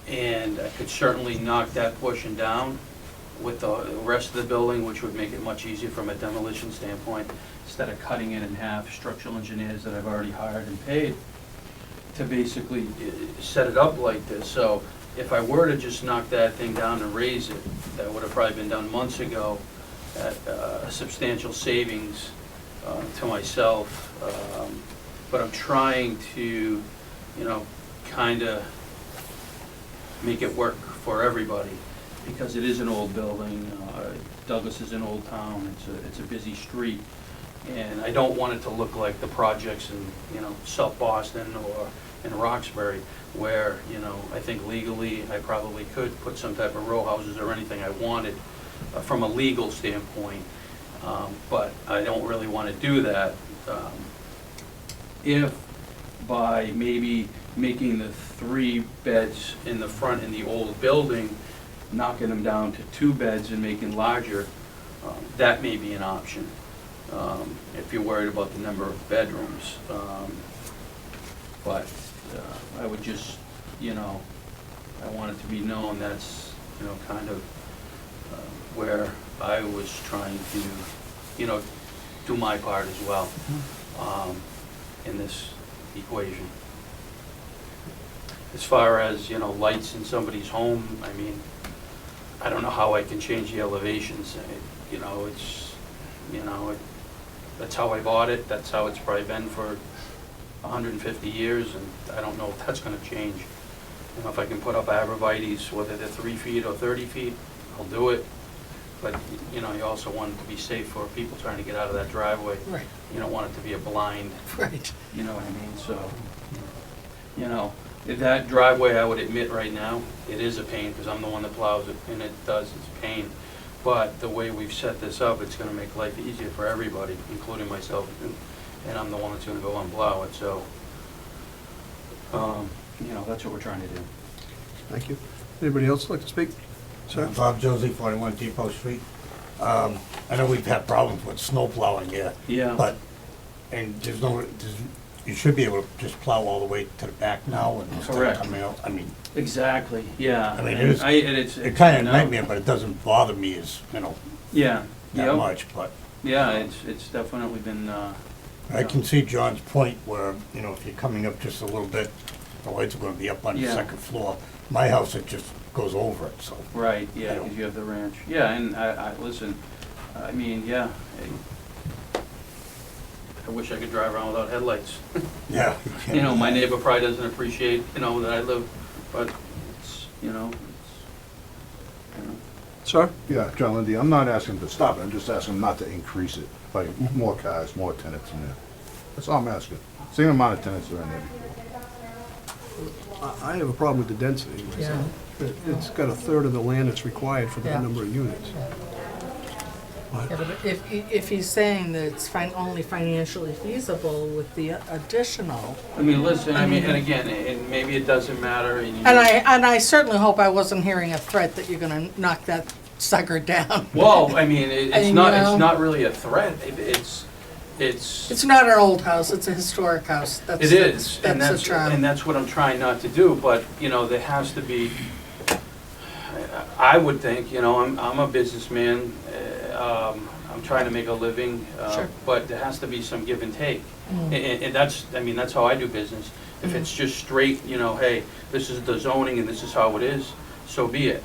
And I could certainly knock that portion down with the rest of the building, which would make it much easier from a demolition standpoint, instead of cutting it in half. Structural engineers that I've already hired and paid to basically set it up like this. So if I were to just knock that thing down and raise it, that would have probably been done months ago at a substantial savings to myself. But I'm trying to, kind of make it work for everybody, because it is an old building. Douglas is an old town. It's a busy street, and I don't want it to look like the projects in South Boston or in Roxbury, where I think legally I probably could put some type of row houses or anything I wanted from a legal standpoint, but I don't really want to do that. If by maybe making the 3 beds in the front in the old building, knocking them down to 2 beds and making larger, that may be an option, if you're worried about the number of bedrooms. But I would just, I want it to be known that's, kind of where I was trying to, do my part as well in this equation. As far as, lights in somebody's home, I mean, I don't know how I can change the elevations. That's how I bought it. That's how it's probably been for 150 years, and I don't know if that's gonna change. If I can put up arborvitaes, whether they're 3 feet or 30 feet, I'll do it. But, you also want it to be safe for people trying to get out of that driveway. Right. You don't want it to be a blind, Right. you know what I mean? So, that driveway, I would admit right now, it is a pain, because I'm the one that plows it, and it's a pain. But the way we've set this up, it's gonna make life easier for everybody, including myself, and I'm the one that's gonna go and plow it, so, that's what we're trying to do. Thank you. Anybody else like to speak? Sir? Bob Josie, 41 Depot Street. I know we've had problems with snow plowing here. Yeah. But, and you should be able to just plow all the way to the back now and instead of Correct. coming out. I mean, Exactly, yeah. I mean, And it's it's kind of no. a nightmare, but it doesn't bother me as, Yeah, that yep. much, but Yeah, it's definitely been, I can see John's point where, if you're coming up just a little bit, the lights are gonna be up on the Yeah. 2nd floor. My house, it just goes over it, so. right, yeah, I don't- because you have the ranch. Yeah, and listen, I mean, yeah, I I wish I could drive around without headlights. Yeah. You know, my neighbor probably doesn't appreciate, you know, that I live, but it's, you know, Sir? Yeah, John Lindy, I'm not asking to stop it, I'm just asking not to increase it by more cars, more tenants in there. That's all I'm asking. Same amount of tenants are in there before. I have a problem with the density myself. It's got a third of the land that's required for Yeah. that number of units. Yeah, but if he's saying that it's only financially feasible with the additional, I mean, listen, I mean, and again, and maybe it doesn't matter, and you. and I certainly hope I wasn't hearing a threat that you're gonna knock that sucker down. Well, I mean, I mean, you know. it's not really a threat, it's. It's not an old house, it's a historic house. It is, and That's the charm. and that's what I'm trying not to do, but, you know, there has to be, I would think, you know, I'm a businessman, I'm trying to make a living, Sure. but there has to be some give and take. And that's, I mean, that's how I do business. If it's just straight, you know, hey, this is the zoning and this is how it is, so be it.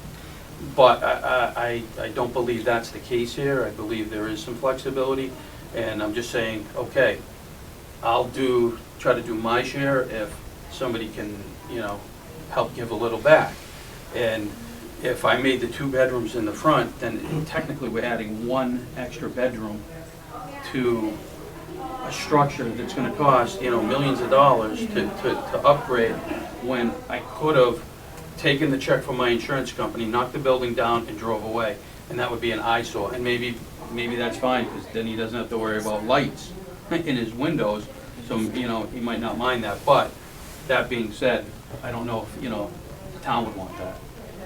But I don't believe that's the case here. I believe there is some flexibility. And I'm just saying, okay, I'll try to do my share if somebody can, you know, help give a little back. And if I made the 2 bedrooms in the front, then technically we're adding 1 extra bedroom to a structure that's gonna cost, you know, millions of dollars to upgrade, when I could have taken the check from my insurance company, knocked the building down and drove away. And that would be an eyesore. And maybe that's fine, because then he doesn't have to worry about lights in his windows, so, you know, he might not mind that. But that being said, I don't know if, you know, the town would want that.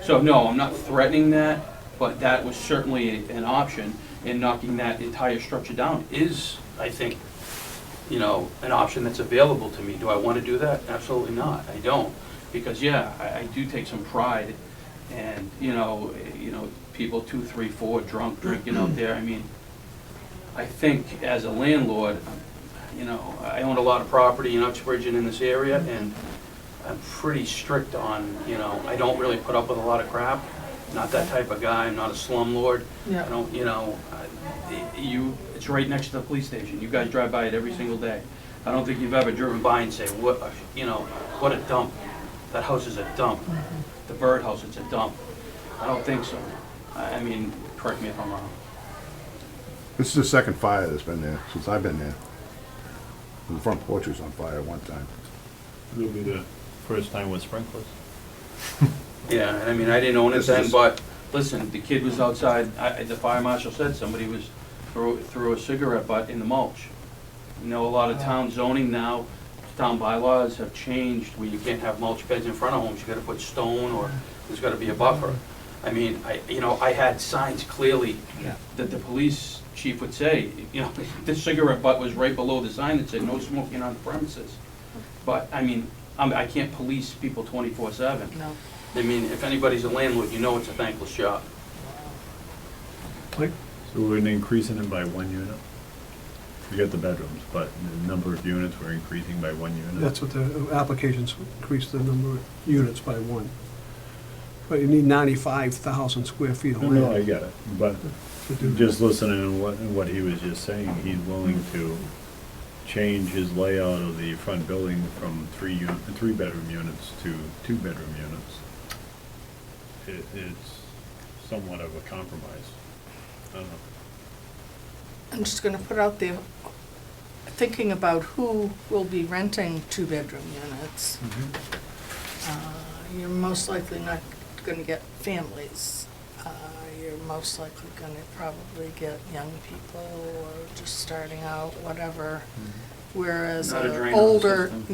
So, no, I'm not threatening that, but that was certainly an option, and knocking that entire structure down is, I think, you know, an option that's available to me. Do I want to do that? Absolutely not, I don't. Because, yeah, I do take some pride, and, you know, people 2, 3, 4 drunk drinking out there. I mean, I think as a landlord, you know, I own a lot of property in Uxbridge and in this area, and I'm pretty strict on, you know, I don't really put up with a lot of crap. Not that type of guy. I'm not a slumlord. Yeah. I don't, you know, it's right next to the police station. You guys drive by it every single day. I don't think you've ever driven by and say, what, you know, what a dump. That house is a dump. The birdhouse, it's a dump. I don't think so. I mean, correct me if I'm wrong. This is the second fire that's been there since I've been there. The front porch was on fire one time. It'll be the first time with sprinklers. Yeah, and I mean, I didn't own it This then, is- but listen, the kid was outside, the fire marshal said somebody was threw a cigarette butt in the mulch. You know, a lot of town zoning now, town bylaws have changed where you can't have mulch beds in front of homes. You gotta put stone, or there's gotta be a buffer. I mean, I had signs clearly that the police chief would say, you know, the cigarette butt was right below the sign that said no smoking on the premises. But, I mean, I can't police people 24/7. No. I mean, if anybody's a landlord, you know it's a thankless job. Like, So we're increasing it by 1 unit? Forget the bedrooms, but the number of units we're increasing by 1 unit? that's what the applications increase the number of units by 1. But you need 95,000 square feet of No, land. no, I get it, but to do that. just listening to what he was just saying, he's willing to change his layout of the front building from 3-bedroom units to 2-bedroom units. It's somewhat of a compromise. I don't know. I'm just gonna put out there, thinking about who will be renting 2-bedroom units. You're most likely not gonna get families. You're most likely gonna probably get young people or just starting out, whatever. Whereas Not a a drain-on older, system.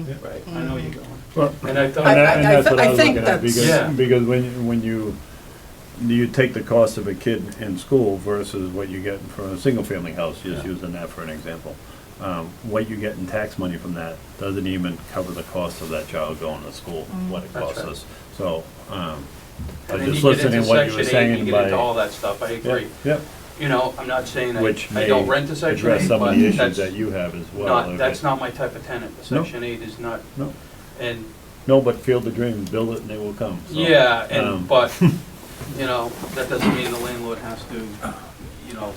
mhm. Right, I know you're going. Well, And I thought, and that's what I I was think looking at, that's- Yeah. because when you take the cost of a kid in school versus what you get from a single-family house, just Yeah. using that for an example, what you get in tax money from that doesn't even cover the cost of that child going to school, what it That's costs right. us. So, I and was then just you get listening into to what you Section were 8, saying you get into all by, that stuff, I agree. yeah, You know, I'm not saying which I may don't rent a Section 8, address some but of the issues that's that you have as well. not, that's not my type of tenant. The No. Section 8 is not, No, and, no, but Field of Dreams, build it and they will come. So, yeah, um, and, but, you know, that doesn't mean the landlord has to, you know,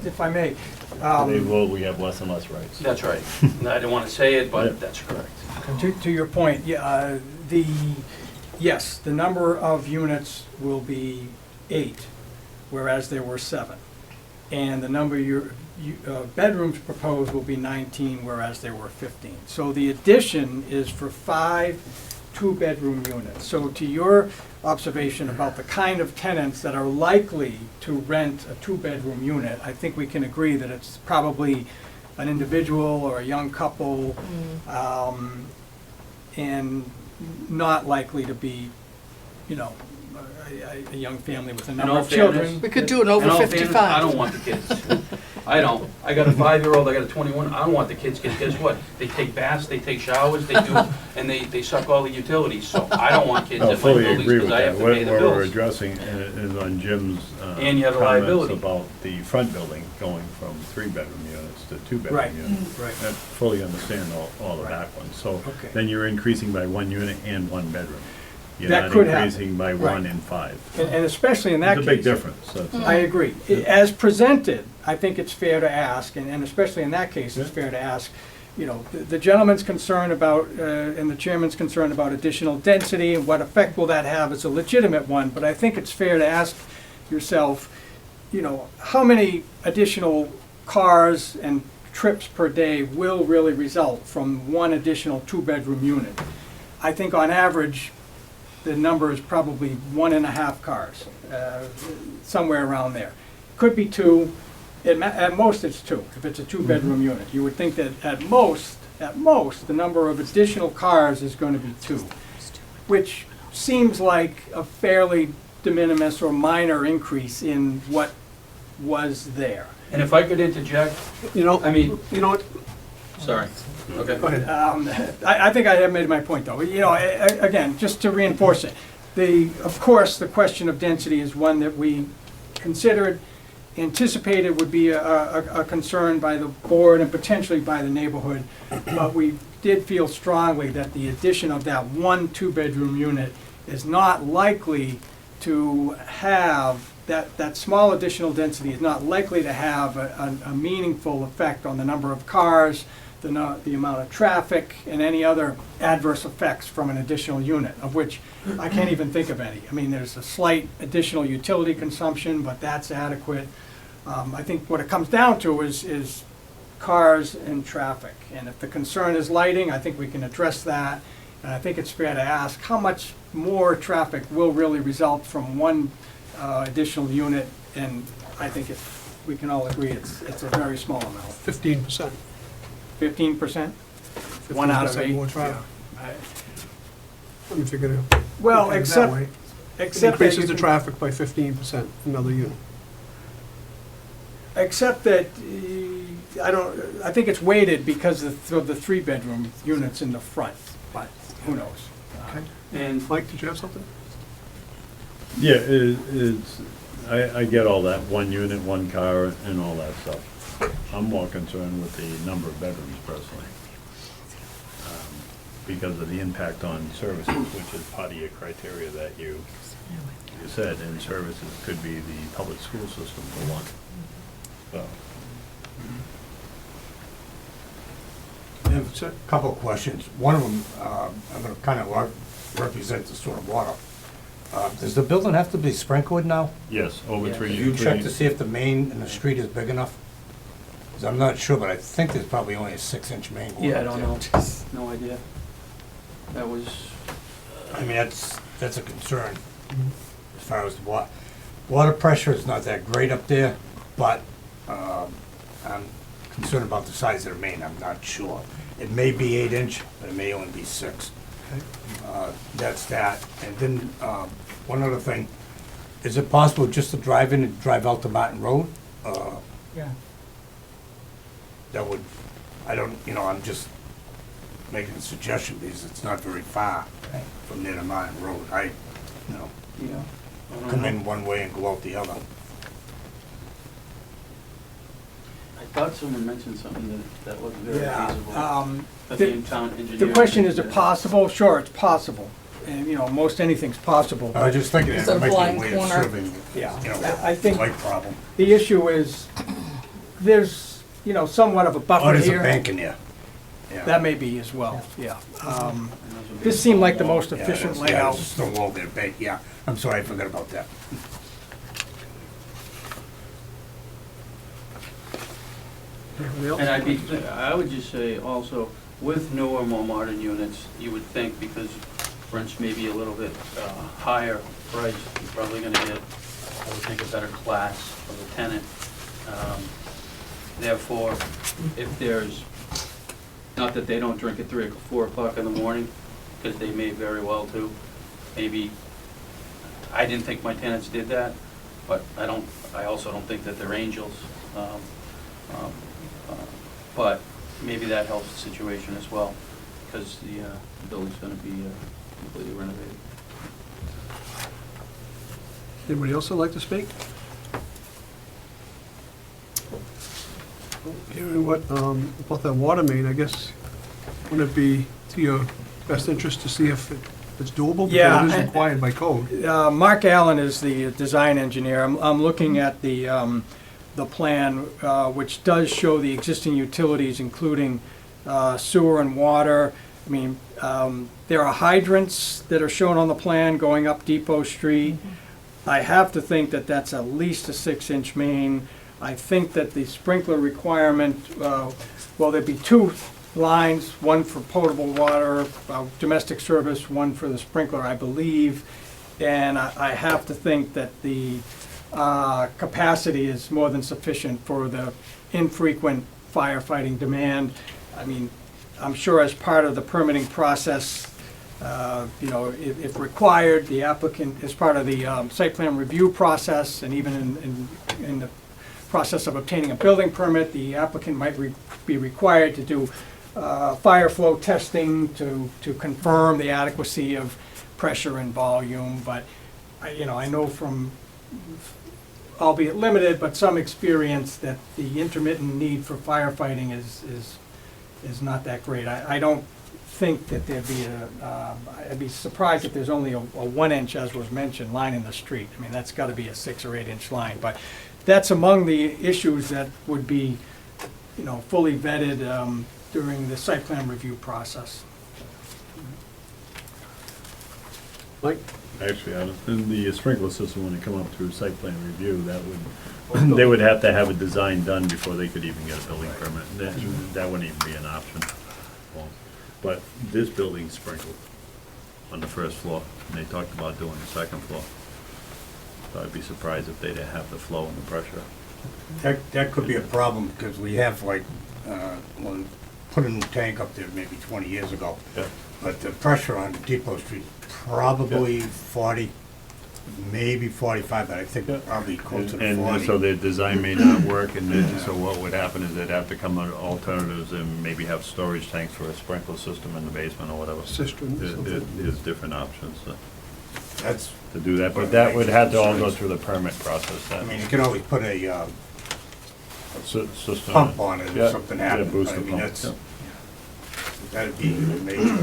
if I may. We have less and less rights. That's right. I didn't want to say it, but that's correct. To your point, yeah, yes, the number of units will be 8, whereas there were 7. And the number of bedrooms proposed will be 19, whereas there were 15. So the addition is for 5 2-bedroom units. So to your observation about the kind of tenants that are likely to rent a 2-bedroom unit, I think we can agree that it's probably an individual or a young couple, and not likely to be, you know, a young family with a number all of children. fairness- We could do an over In all fairness, 55. I don't want the kids. I don't. I got a 5-year-old, I got a 21, I don't want the kids, because guess what? They take baths, they take showers, they do, and they suck all the utilities, so I don't want kids I in my fully buildings agree with because I that. have to What pay the we're bills. addressing is on Jim's And you have the comments liability. about the front building going from 3-bedroom units to 2-bedroom Right. units. Right. I fully understand all the Right. back ones. So Okay. then you're increasing by 1 unit and 1 bedroom. You're That not could happen. increasing by Right. 1 and 5. And especially in that It's case. a big difference. That's- I agree. As presented, I think it's fair to ask, and especially in that case, it's fair to ask, you know, the gentleman's concern about, and the chairman's concern about additional density and what effect will that have is a legitimate one, but I think it's fair to ask yourself, you know, how many additional cars and trips per day will really result from one additional 2-bedroom unit? I think on average, the number is probably 1.5 cars, somewhere around there. Could be 2, at most it's 2, if it's a 2-bedroom unit. You would think that at most, the number of additional cars is going to be 2, which seems like a fairly de minimis or minor increase in what was there. And if I could interject, You know, I mean, you know what? sorry. Okay. Go ahead. I think I have made my point, though. You know, again, just to reinforce it, of course, the question of density is one that we considered, anticipated would be a concern by the board and potentially by the neighborhood, but we did feel strongly that the addition of that 1 2-bedroom unit is not likely to have, that small additional density is not likely to have a meaningful effect on the number of cars, the amount of traffic, and any other adverse effects from an additional unit, of which I can't even think of any. I mean, there's a slight additional utility consumption, but that's adequate. I think what it comes down to is cars and traffic. And if the concern is lighting, I think we can address that. And I think it's fair to ask how much more traffic will really result from 1 additional unit. And I think we can all agree it's a very small amount. 15%. 15%? 1 out of 15% 8? more traffic. Yeah. Let me figure it out. Well, Look at it that except way. It that you increases the can- traffic by 15%, another unit. Except that, I think it's weighted because of the 3-bedroom units in the front, but who knows? And Mike, did you have something? Yeah, I get all that, 1 unit, 1 car, and all that stuff. I'm more concerned with the number of bedrooms personally, because of the impact on services, which is part of your criteria that you said, and services could be the public school system for one. So, I have a couple of questions. One of them, I'm going to kind of represent the sort of water. Does the building have to be sprinkled now? yes, over Yeah. 3. Have you checked to see if the main in the street is big enough? 'Cause I'm not sure, but I think there's probably only a 6-inch main going yeah, I up don't there. know. No idea. That was, I mean, that's a concern as far as the water. Water pressure is not that great up there, but I'm concerned about the size of the main, I'm not sure. It may be 8-inch, but it may only be 6. That's that. And then, one other thing, is it possible just to drive in and drive out to Martin Road? Yeah. That would, I don't, I'm just making a suggestion because it's not very far from there to Martin Road. yeah. I don't Come know. in one way and go out the other. I thought someone mentioned something that wasn't very Yeah. feasible. But the town engineer. The question is, said it that. possible? Sure, it's possible. And, most anything's possible. I was just thinking It's that a might be blind a way of corner. serving, Yeah. I think light problem. the issue is, there's, somewhat of a Oh, buffer there's a here. bank in there. Yeah. That may be as well, yeah. And those would be This seemed like the small. most Yeah, efficient there's- yeah, layout. there's a stone wall there, bank, yeah. I'm sorry, I forgot about that. Anybody else? And I would just say also, with newer, more modern units, you would think because rents may be a little bit higher priced, you're probably gonna get, I would think, a better class of a tenant. Therefore, if there's, not that they don't drink at 3 or 4 o'clock in the morning, because they may very well too, maybe, I didn't think my tenants did that, but I also don't think that they're angels. But maybe that helps the situation as well, because the building's gonna be completely renovated. Anybody else would like to speak? Hearing what, about that water main, I guess, wouldn't it be to your best interest to see if it's doable? Yeah, Because it is and- required by code. Mark Allen is the design engineer. I'm looking at the plan, which does show the existing utilities, including sewer and water. I mean, there are hydrants that are shown on the plan going up Depot Street. I have to think that that's at least a 6-inch main. I think that the sprinkler requirement, well, there'd be 2 lines, one for potable water, domestic service, one for the sprinkler, I believe. And I have to think that the capacity is more than sufficient for the infrequent firefighting demand. I mean, I'm sure as part of the permitting process, if required, the applicant, as part of the site plan review process, and even in the process of obtaining a building permit, the applicant might be required to do fire flow testing to confirm the adequacy of pressure and volume. But I know from, albeit limited, but some experience, that the intermittent need for firefighting is not that great. I don't think that there'd be I'd be surprised if there's only a 1-inch, as was mentioned, line in the street. I mean, that's gotta be a 6 or 8-inch line, but that's among the issues that would be, fully vetted during the site plan review process. Mike? Actually, I don't, in the sprinkler system, when they come up through site plan review, that would, they would have to have a design done before they could even get a building permit. That wouldn't even be an option. But this building's sprinkled on the first floor, and they talked about doing the second floor. So I'd be surprised if they didn't have the flow and the pressure. That could be a problem, because we have put a new tank up there maybe 20 years ago. Yeah. But the pressure on Depot Street, probably 40, maybe 45, but I think Yeah. probably closer to And 40. so their design may not work, and then, so what would happen is they'd have to come up with alternatives and maybe have storage tanks for a sprinkler system in the basement or whatever. Cistern or something. There's different options That's, to do that, but that would have to all go through the permit process. I mean, you can always put a System. pump on it Yeah, if something yeah, happens. booster I mean, pump, that's, yeah. that'd be a major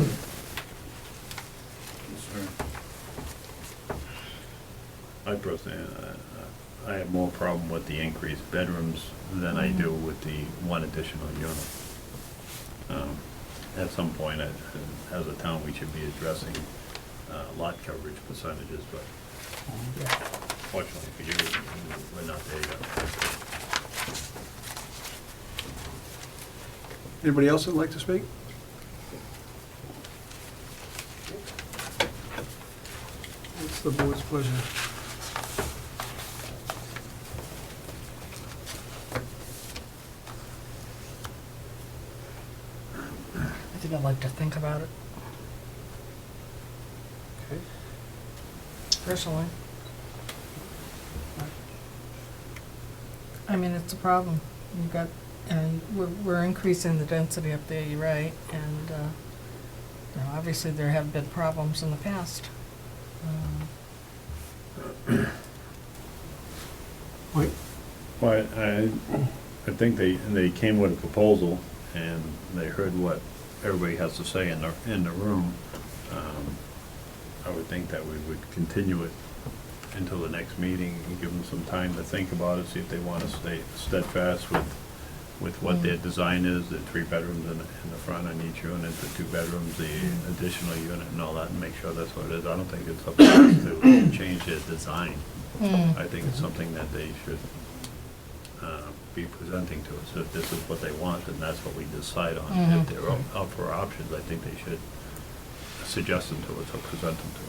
concern. I personally, I have more problem with the increased bedrooms than I do with the one additional unit. At some point, as a town, we should be addressing lot coverage percentages, but fortunately for you, we're not there yet. Anybody else would like to speak? What's the board's pleasure? I think I'd like to think about it, Okay. personally. I mean, it's a problem. You've got, we're increasing the density up there, you're right, and, obviously there have been problems in the past. Mike? Well, I think they came with a proposal, and they heard what everybody has to say in the room. I would think that we would continue it until the next meeting, and give them some time to think about it, see if they want to stay steadfast with with what their design is, the 3 bedrooms in the front on each unit, the 2 bedrooms, the additional unit and all that, and make sure that's what it is. I don't think it's up to us to change their design. I think it's something that they should be presenting to us. If this is what they want, then that's what we decide on. If they're up for options, I think they should suggest them to us or present them to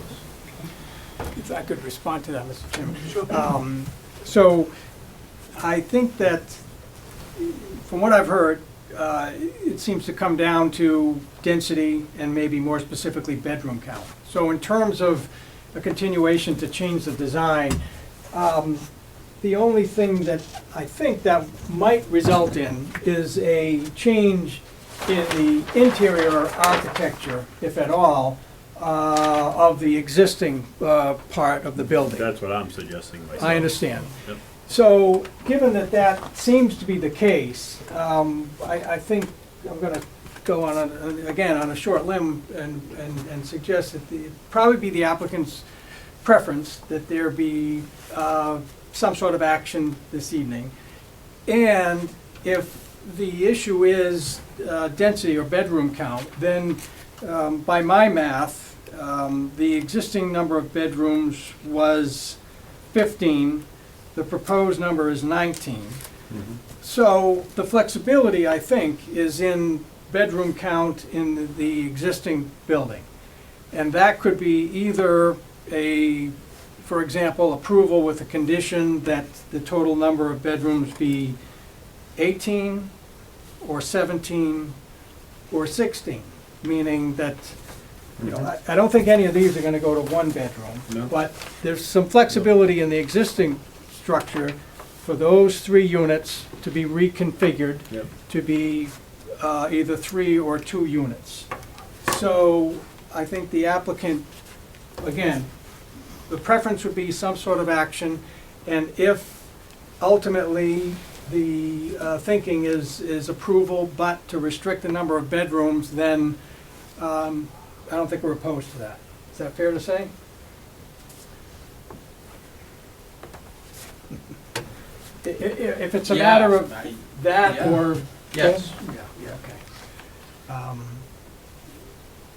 us. If I could respond to that, Mr. Chairman. So I think that, from what I've heard, it seems to come down to density and maybe more specifically bedroom count. So in terms of a continuation to change the design, the only thing that I think that might result in is a change in the interior architecture, if at all, of the existing part of the building. That's what I'm suggesting myself. I understand. Yep. So, given that that seems to be the case, I think I'm going to go on, again, on a short limb and suggest that it'd probably be the applicant's preference that there be some sort of action this evening. And if the issue is density or bedroom count, then by my math, the existing number of bedrooms was 15. The proposed number is 19. So the flexibility, I think, is in bedroom count in the existing building. And that could be either for example, approval with a condition that the total number of bedrooms be 18 or 17 or 16, meaning that, I don't think any of these are going to go to 1 bedroom. No. But there's some flexibility in the existing structure for those 3 units to be reconfigured Yep. to be either 3 or 2 units. So I think the applicant, again, the preference would be some sort of action, and if ultimately the thinking is approval, but to restrict the number of bedrooms, then I don't think we're opposed to that. Is that fair to say? If it's a matter of that yeah. or... Yes. Yeah, okay.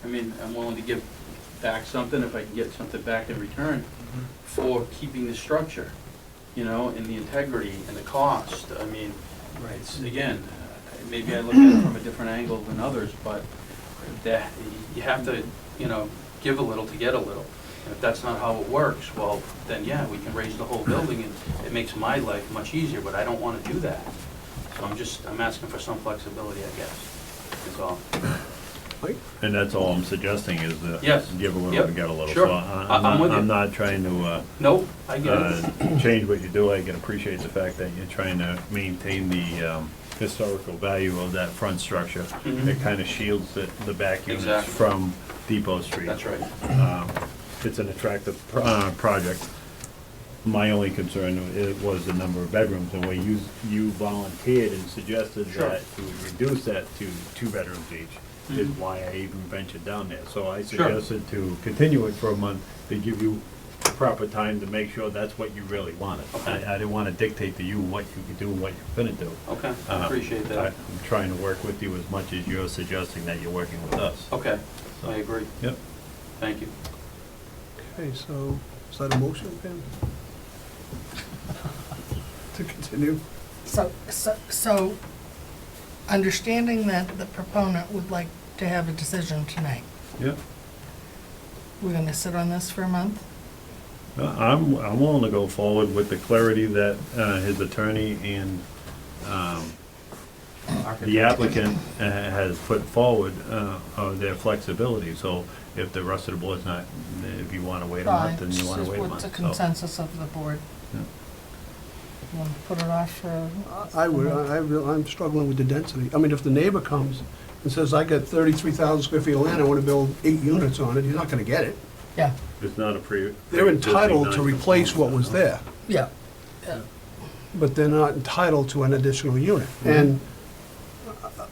I mean, I'm willing to give back something if I can get something back in return for keeping the structure, and the integrity and the cost. I mean, it's, again, maybe I look at it from a different angle than others, but that, you have to, give a little to get a little. And if that's not how it works, well, then yeah, we can raise the whole building and it makes my life much easier, but I don't want to do that. So I'm asking for some flexibility, I guess, that's all. And that's all I'm suggesting is Yes. give a little Yep. to get a little. Sure. So I'm with you. I'm not trying to Nope, I get it. change what you do. I can appreciate the fact that you're trying to maintain the historical value of that front structure. Mhm. It kind of shields the back units Exactly. from Depot Street. That's right. It's an attractive project. My only concern was the number of bedrooms, and where you volunteered and suggested Sure. that to reduce that to 2 bedrooms each is Mhm. why I even ventured down there. So I Sure. suggested to continue it for a month, to give you proper time to make sure that's what you really wanted. Okay. I didn't want to dictate to you what you could do and what you couldn't do. Okay, I appreciate that. I'm trying to work with you as much as you're suggesting that you're working with us. Okay, I agree. Yep. Thank you. Okay, so, is that a motion, Pam? To continue? So, understanding that the proponent would like to have a decision tonight, Yep. we're gonna sit on this for a month? I'm willing to go forward with the clarity that his attorney and the applicant has put forward of their flexibility. So if the rest of the board's not, if you want to wait a month, then you want to wait a month. What's the So, consensus of the board? Yeah. You wanna put it off for? I would, I'm struggling with the density. I mean, if the neighbor comes and says, I got 33,000 square feet of land, I want to build 8 units on it, he's not going to get it. Yeah, It's not a They're entitled to replace what was there, yeah. but they're not entitled to an additional unit. And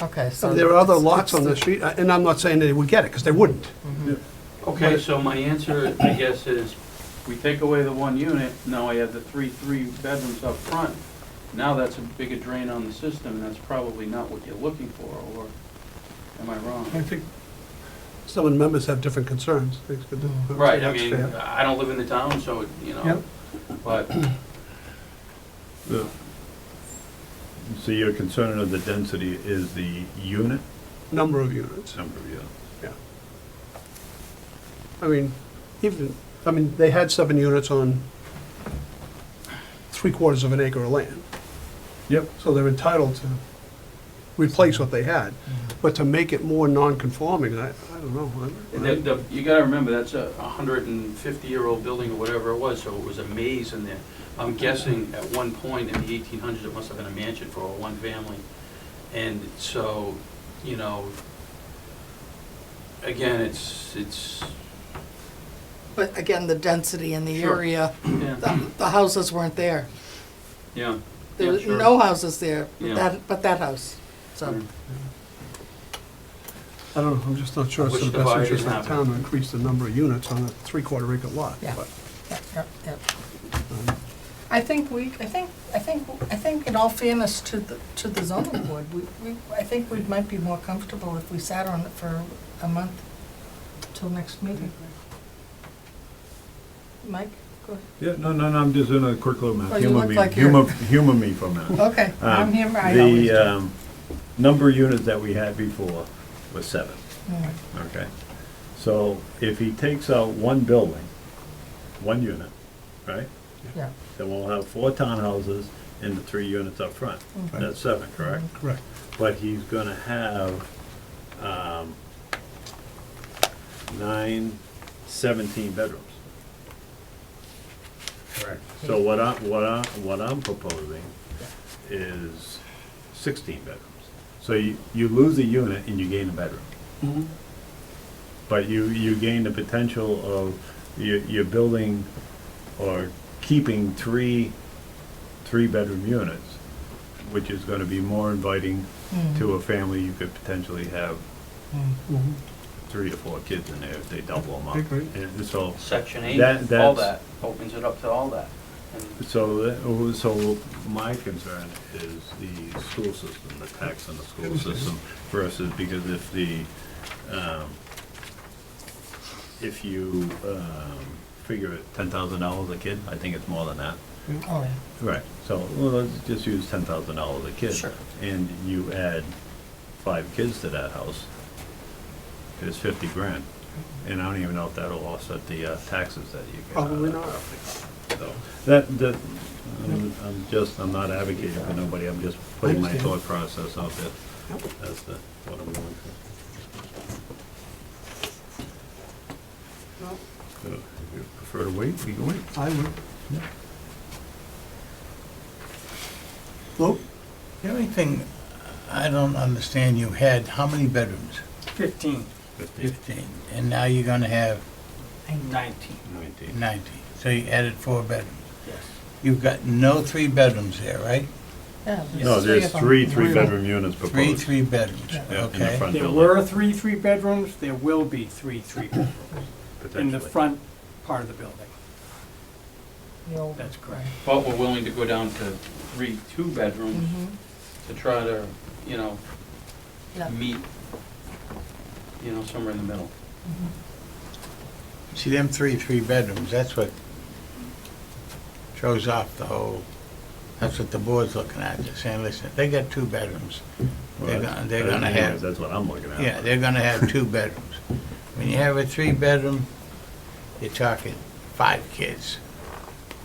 Okay, so. there are other it's- lots on the street, and I'm not saying they would get it, because they wouldn't. Okay, so my answer, I guess, is we take away the 1 unit, now I have the three bedrooms up front. Now that's a bigger drain on the system, and that's probably not what you're looking for, or am I wrong? I think some of the members have different concerns. Things could do- Right, I that's mean, fair. I don't live in the town, so, you know, Yep. but, The- So your concern of the density is the unit, Number of units. number of units? I mean, they had 7 units on 3/4 of an acre of land. Yep. So they're entitled to replace what they had. But to make it more non-conforming, I don't know. you gotta remember, that's a 150-year-old building or whatever it was, so it was a maze in there. I'm guessing at one point in the 1800s, it must have been a mansion for one family. And so, you know, again, it's, But again, the density in the Sure. area, yeah, the houses weren't there. yeah. There Yeah, was sure. no houses there, Yeah. but that house, so. Yeah. I don't know, I'm just not sure it's Wish in the the best fire interest of didn't the town to increase the number of units on a 3/4 acre lot. Yeah. But, Yep. I think in all fairness to the zoning board, I think we might be more comfortable if we sat on it for a month till next meeting. Mike, go Yeah, no, I'm just doing a quick little math. Well, you Humor look me, like you're- humor me for a minute. ahead. Okay, I'm here, I always do. The number of units that we had before was 7, Mm. okay? So if he takes out one building, one unit, right? Yeah. Then we'll have 4 townhouses and the 3 units up front. Mhm. That's 7, correct? correct. But he's gonna have 17 bedrooms. Correct. So what I'm proposing is 16 bedrooms. So you lose a unit and you gain a bedroom. Mhm. But you gain the potential of, you're building or keeping three-bedroom units, which is gonna be more inviting to a family. You could potentially have Mhm. 3 or 4 kids in there if they double them up. I agree. And so, Section 8, That- all that's- that, opens it up to all that. And so my concern is the school system, the tax on the school system versus, because if you figure it $10,000 a kid, I think it's more than that. Oh, yeah. Right. So, well, let's just use $10,000 a kid. Sure. And you add 5 kids to that house, it's 50 grand. And I don't even know if that'll offset the taxes that you get. Probably not. So, I'm not advocating for nobody, I'm just putting my understand. thought process out there. That's what I'm going No, for. So, if you prefer to wait, we can wait. I would. Lou? The only thing I don't understand, you had how many bedrooms? 15, 15. And now you're gonna have 19, 19. So you added 4 bedrooms. yes. You've got no 3 bedrooms there, right? Yeah, No, three there's of them. 3 Three of them. three-bedroom units 3 proposed. 3 bedrooms, Yeah. Yeah, in the okay? front There building, were 3 3-bedrooms, there will be 3 3-bedrooms in the potentially. front part of the building. The old- That's correct. But we're willing to go down to 3 2-bedrooms Mhm. to try to, you know, Yeah. meet, you know, somewhere in the middle. See, them 3 bedrooms, that's what throws off the whole, that's what the board's looking at. They're saying, listen, they got 2 bedrooms. Well, They're that's- gonna, they're gonna anyways, have, That's what I'm looking at. yeah, they're gonna have 2 bedrooms. When you have a 3-bedroom, you're talking 5 kids,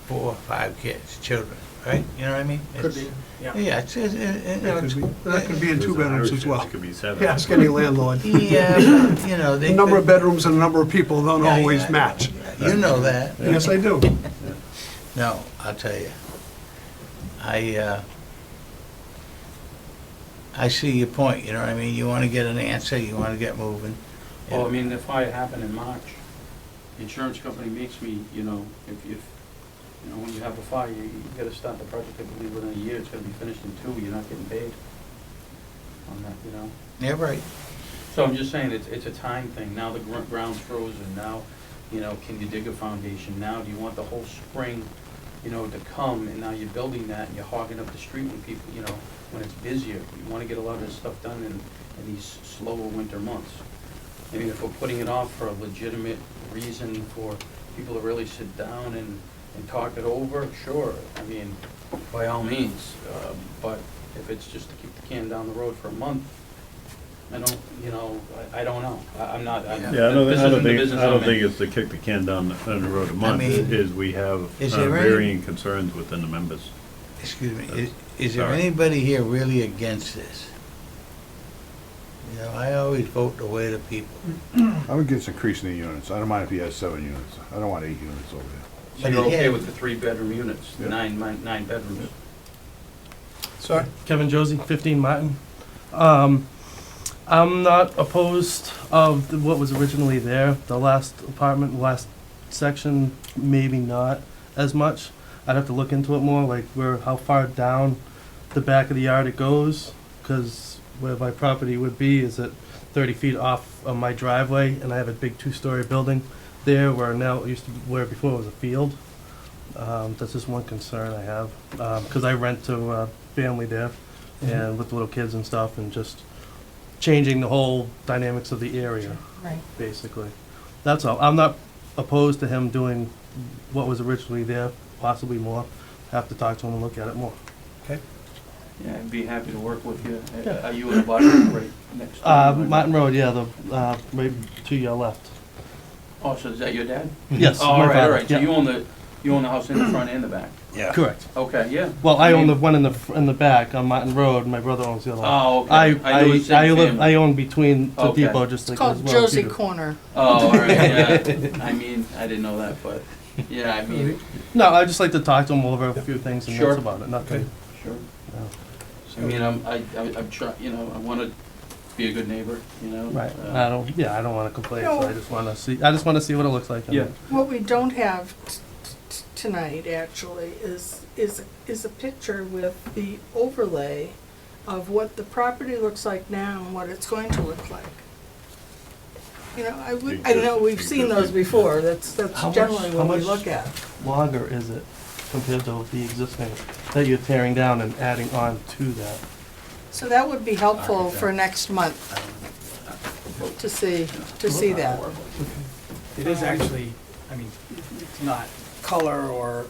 4 or 5 kids, children, right? You know what I mean? Could It's- be, yeah. Yeah, it's, you know, That could be- that could be in 2 bedrooms as well. It could be 7. Yeah, ask any landlord. yeah, but, you know, The they. number of could- bedrooms and the number of people don't Yeah, always yeah, match. You know that. Yes, I do. No, I'll tell you. I see your point, you know what I mean? You wanna get an answer, you wanna get moving. Well, I mean, the fire happened in March. The insurance company makes me, you know, if, you know, when you have a fire, you gotta start the project, I believe, within a year, it's gonna be finished in 2, you're not getting paid on that, you know? Yeah, right. So I'm just saying, it's a time thing. Now the ground's frozen, now, you know, can you dig a foundation? Now, do you want the whole spring you know, to come, and now you're building that, and you're hogging up the street when people, you know, when it's busier. You wanna get a lot of this stuff done in these slower winter months. I mean, if we're putting it off for a legitimate reason for people to really sit down and talk it over, sure, I mean, by all means. But if it's just to kick the can down the road for a month, I don't, you know, I don't know. I'm not, Yeah, I this don't isn't the think, business I don't I'm think in. it's to kick the can down the road a month, mean, is we have is there any- varying concerns within the members. Excuse me, is there Sorry. anybody here really against this? You know, I always vote the way the people. I'm against increasing the units. I don't mind if he has 7 units. I don't want 8 units over there. So you're But okay yeah. with the 3-bedroom units, Yeah. nine bedrooms? Sorry? Kevin Josie, 15 Martin. I'm not opposed of what was originally there. The last apartment, last section, maybe not as much. I'd have to look into it more, like how far down the back of the yard it goes, because where my property would be is at 30 feet off of my driveway, and I have a big 2-story building there where now it used to be, where before it was a field. That's just one concern I have, because I rent to a family there, and with little kids and stuff, and just changing the whole dynamics of the area, Right. basically. That's all. I'm not opposed to him doing what was originally there, possibly more. Have to talk to him and look at it more. Yeah, I'd be happy to work with you. Yeah. Are you in the bottom right next to me? Martin Road, yeah, the, right to your left. Oh, so is that your dad? Yes, Oh, all my right, all father, right. So yeah. you own the house in the front and the back? Yeah. Correct. Okay, yeah. Well, I own mean- the one in the back on Martin Road, and my brother owns the other one. Oh, okay. I knew it was I same live, family. I own between the Okay. depot, just It's like as called well. Josie Peter. Corner. Oh, all right, yeah. I mean, I didn't know that, but, yeah, I mean, No, I just like to talk to him over a few things and Sure. that's about it, nothing. sure. No. I mean, I'm trying, you know, I want to be a good neighbor, you know? Right, Uh, I don't wanna complain, No. so I just wanna see what it looks like. and Yeah. What we don't have tonight, actually, is a picture with the overlay of what the property looks like now and what it's going to look like. You know, I know we've seen those before, that's How much- generally how what we much- look at. Longer is it compared to the existing that you're tearing down and adding on to that? So that would be helpful for next month to see that. It is actually, I mean, it's not color or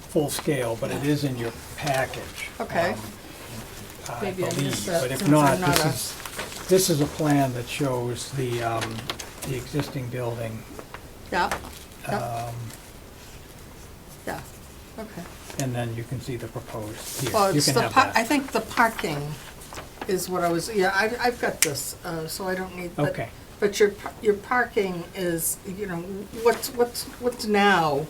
full scale, but it is in your package. Okay. I Maybe I missed believe, that but if since not, I'm not this is a plan that shows the existing building. Yeah, Yep. um, yeah, okay. And then you can see the proposed here. Well, You it's can the, have I that. think the parking is what I was, yeah, I've got this, so I don't need, but, Okay. but your parking is, you know, what's now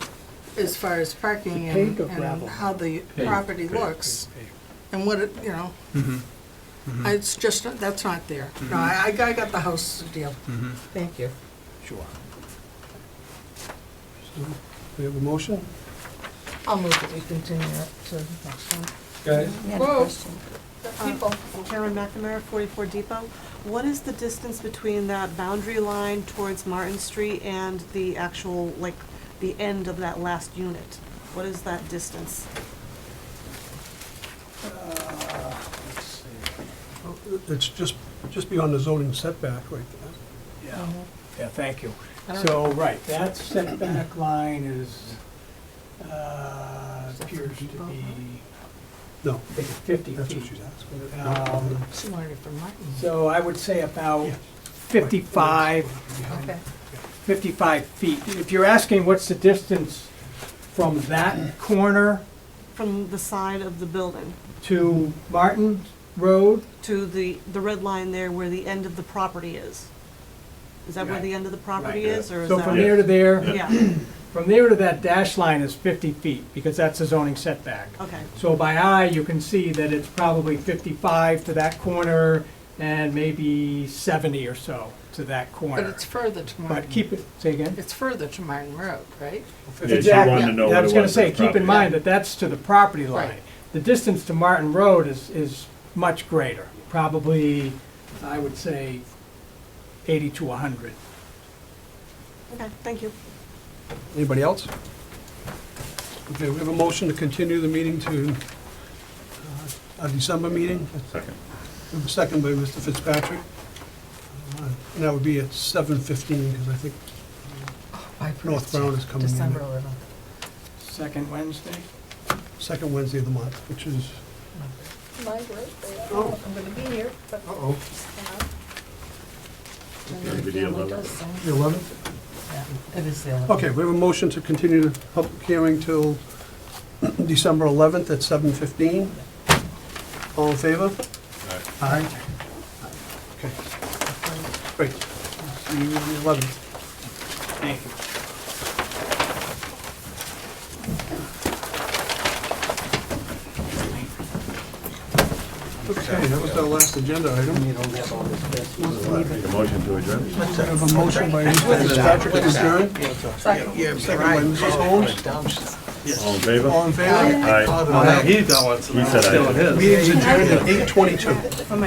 as far as parking Paved and or gravel? how the Paved. property looks, and what it, you know, it's just, that's not there. No, I got the house deal. Thank you. Sure. We have a motion? I'll move that we continue it to next one. Guys? Whoa. People. Karen McNamara, 44 Depot. What is the distance between that boundary line towards Martin Street and the actual, like, the end of that last unit? What is that distance? Let's see. It's just beyond the zoning setback right there. Yeah, yeah, thank you. I don't So, right, that setback line is, appears to be, No, I think it's 50 that's what feet. she's asking. Um, She wanted it from Martin. So I would say about Yeah. 55, Okay. 55 feet. If you're asking what's the distance from that corner From the side of the building to Martin Road, to the red line there where the end of the property is? Is that where Right. the end of the property Right. is, or is so that? from there to there, Yeah, from there to that dash line is 50 feet, because that's the zoning setback. okay. So by eye, you can see that it's probably 55 to that corner, and maybe 70 or so to that But corner. it's further to Martin. But keep it, say again? It's further to Martin Road, right? Yeah, she Exactly. wanted to know I what was it gonna was say, for keep in property. mind that that's to the property line. Right. The distance to Martin Road is much greater, probably, I would say, 80 to 100. Okay, thank you. Anybody else? Okay, we have a motion to continue the meeting to our December meeting. Second. We have a second by Mr. Fitzpatrick. And that would be at 7:15, because I think North Brown is coming in. December 11th. Second Wednesday? Second Wednesday of the month, which is, My birthday, Oh. I'm gonna be here, but, uh-oh, Maybe the 11th. the 11th? yeah, it is the 11th. Okay, we have a motion to continue the public hearing till December 11th at 7:15. All in favor? Aye. Okay, great. See you on the 11th. Thank you. Okay, that was our last agenda item. Make a motion to adjourn? We have a motion by Mr. Fitzpatrick to adjourn. You're Second by Mrs. Holmes. All in favor? All in favor? Aye. Oh, now he got one, so He now said it's I still did. his. Meeting's adjourned at 8:22.